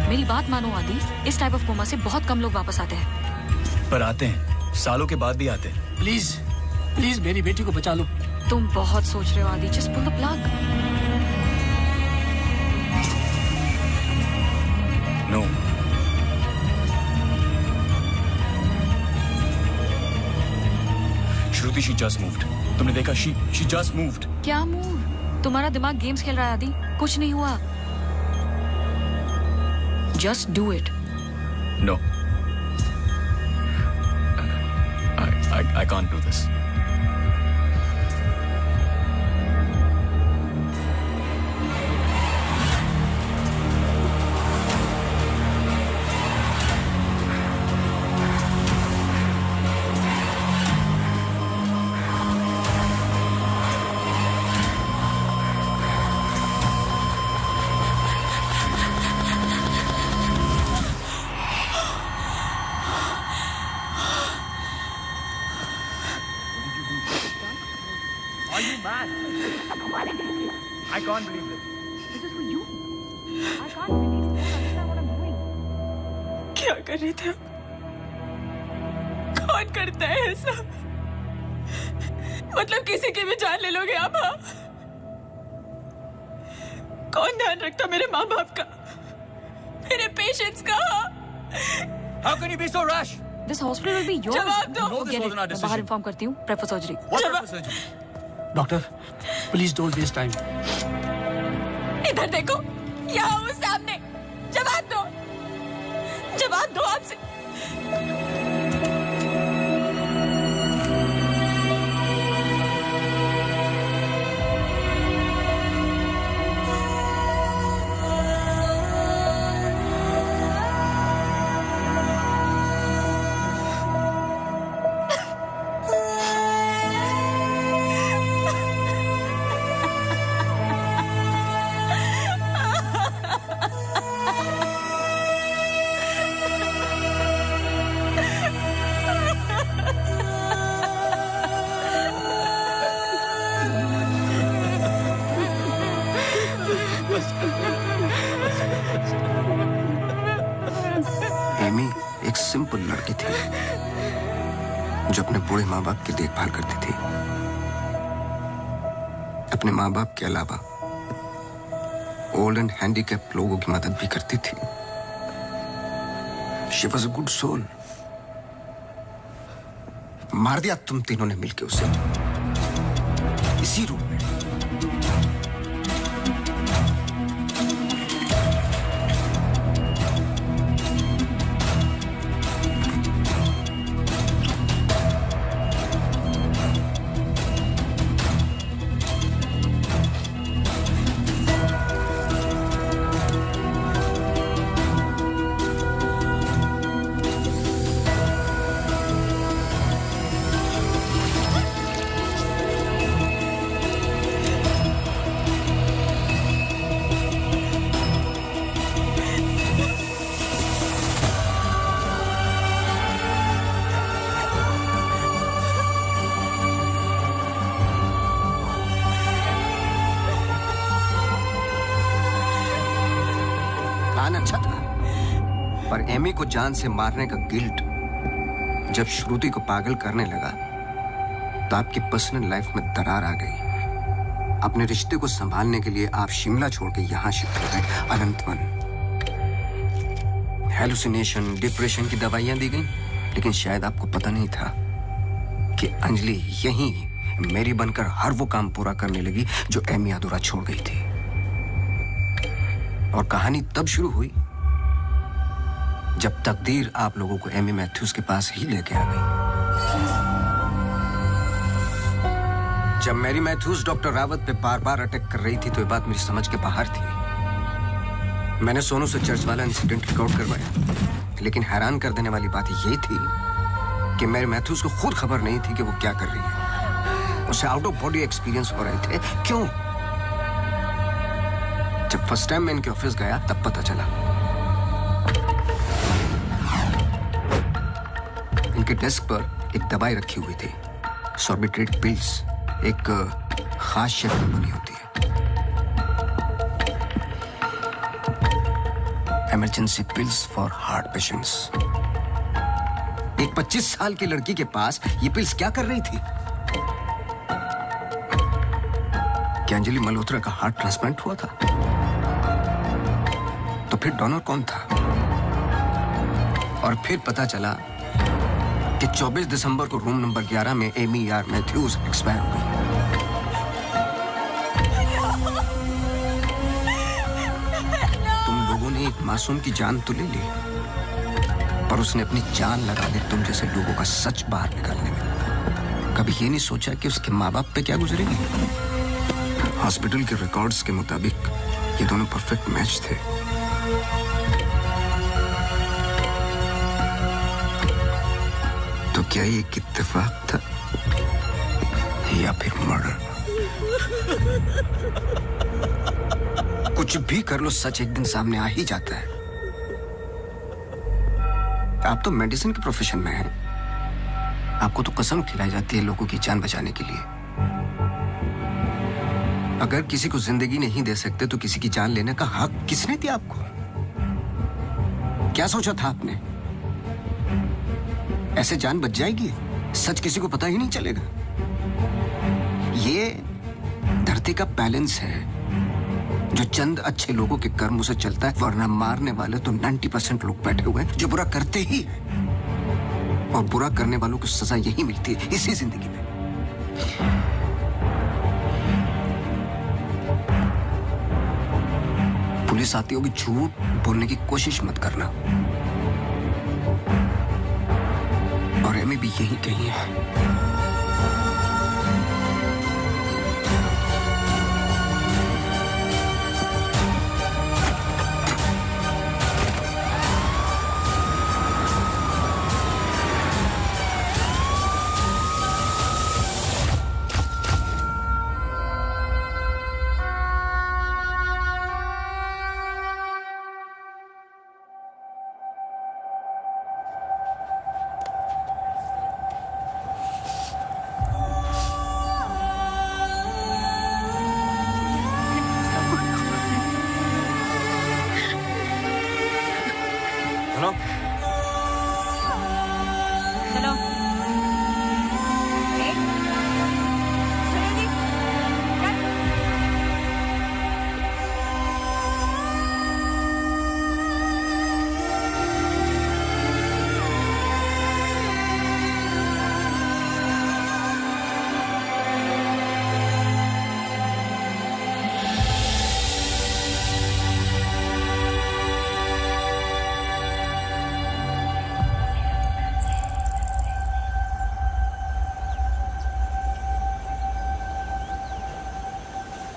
मेरी बात मानो आदि, इस टाइप ऑफ कोमा से बहुत कम लोग वापस आते हैं। पर आते हैं, सालों के बाद भी आते हैं। प्लीज प्लीज मेरी बेटी को बचा लो। तुम बहुत सोच रहे हो आदि, just pull the plug. No. Shruti, she just moved. तुमने देखा? She just moved. क्या मूव? तुम्हारा दिमाग गेम्स खेल रहा है आदि, कुछ नहीं हुआ। Just do it. No. I can't do this. Are you mad? I can't believe this. This is for you. I can't believe you don't understand what I'm doing. क्या कर रहे थे? कौन करता है ऐसा? मतलब किसी की भी जान ले लोगे आप? हाँ? कौन ध्यान रखता मेरे माँ बाप का, मेरे पेशेंट्स का? How can you be so rash? This hospital will be yours. जवाब दो। No, this wasn't our मैं बाहर decision. इन्फॉर्म करती हूँ। Prefer surgery. What type of surgery? Doctor, please don't waste time. इधर देखो, यहाँ वो सामने। जवाब दो, जवाब दो आपसे। एमी एक सिंपल लड़की थी जो अपने बूढ़े माँ बाप की देखभाल करती थी। अपने माँ बाप के अलावा ओल्ड एंड हैंडीकैप लोगों की मदद भी करती थी। She was a good soul. मार दिया तुम तीनों ने मिलके उसे इसी रूम में। पर एमी को जान से मारने का गिल्ट जब श्रुति को पागल करने लगा तो आपकी पर्सनल लाइफ में दरार आ गई। अपने रिश्ते को संभालने के लिए आप शिमला छोड़ के यहां शिफ्ट हो गए, अनंतवन। हेलुसिनेशन, डिप्रेशन की दवाइयां दी गई, लेकिन शायद आपको पता नहीं था कि अंजलि यहीं मेरी बनकर हर वो काम पूरा करने लगी जो एमी अधूरा छोड़ गई थी। और कहानी तब शुरू हुई जब तकदीर आप लोगों को एमी मैथ्यूज के पास ही लेके आ गई। जब मैरी मैथ्यूज डॉक्टर रावत पे बार बार अटैक कर रही थी तो ये बात मेरी समझ के बाहर थी। मैंने सोनू से चर्च वाला इंसिडेंट रिकॉर्ड करवाया, लेकिन हैरान कर देने वाली बात ये थी कि मैरी मैथ्यूज को खुद खबर नहीं थी कि वो क्या कर रही है। उसे आउट ऑफ बॉडी एक्सपीरियंस हो रहे थे। क्यों? जब फर्स्ट टाइम मैं इनके ऑफिस गया तब पता चला। इनके डेस्क पर एक दवाई रखी हुई थी, सॉर्बिट्रेट पिल्स, एक खास शेप में बनी होती है। Emergency pills for heart patients. एक 25 साल की लड़की के पास ये पिल्स क्या कर रही थी? क्या अंजलि मल्होत्रा का हार्ट ट्रांसप्लांट हुआ था? तो फिर डोनर कौन था? और फिर पता चला कि 24 दिसंबर को रूम नंबर 11 में एमी आर मैथ्यूज एक्सपायर हो गई। तुम लोगों ने एक मासूम की जान तो ले ली, पर उसने अपनी जान लगा दी तुम जैसे लोगों का सच बाहर निकालने में। कभी ये नहीं सोचा कि उसके माँ बाप पे क्या गुजरेगी? हॉस्पिटल के रिकॉर्ड्स के मुताबिक ये दोनों परफेक्ट मैच थे। तो क्या ये एक इत्तेफाक था या फिर मर्डर? कुछ भी कर लो, सच एक दिन सामने आ ही जाता है। आप तो मेडिसिन के प्रोफेशन में हैं। आपको तो कसम खिलाई जाती है लोगों की जान बचाने के लिए। अगर किसी को जिंदगी नहीं दे सकते तो किसी की जान लेने का हक किसने दिया आपको? क्या सोचा था आपने? ऐसे जान बच जाएगी? सच किसी को पता ही नहीं चलेगा। ये धरती का बैलेंस है जो चंद अच्छे लोगों के कर्मों से चलता है, वरना मारने वाले तो 90% लोग बैठे हुए हैं जो बुरा करते ही हैं। और बुरा करने वालों को सजा यही मिलती है, इसी जिंदगी में। पुलिस आती होगी, झूठ बोलने की कोशिश मत करना। और एमी भी यही कही है।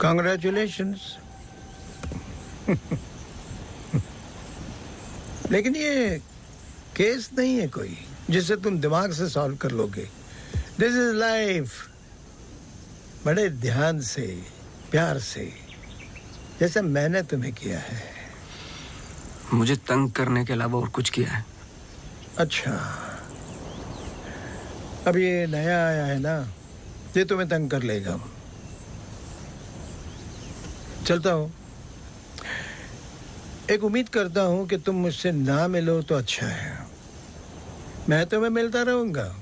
Congratulations. लेकिन ये केस नहीं है कोई जिसे तुम दिमाग से सॉल्व कर लोगे। This is life. बड़े ध्यान से, प्यार से, जैसे मैंने तुम्हें किया है। मुझे तंग करने के अलावा और कुछ किया है? अच्छा, अब ये नया आया है ना, ये तुम्हें तंग कर लेगा। चलता हूँ। एक उम्मीद करता हूं कि तुम मुझसे ना मिलो तो अच्छा है। मैं तुम्हें मिलता रहूंगा।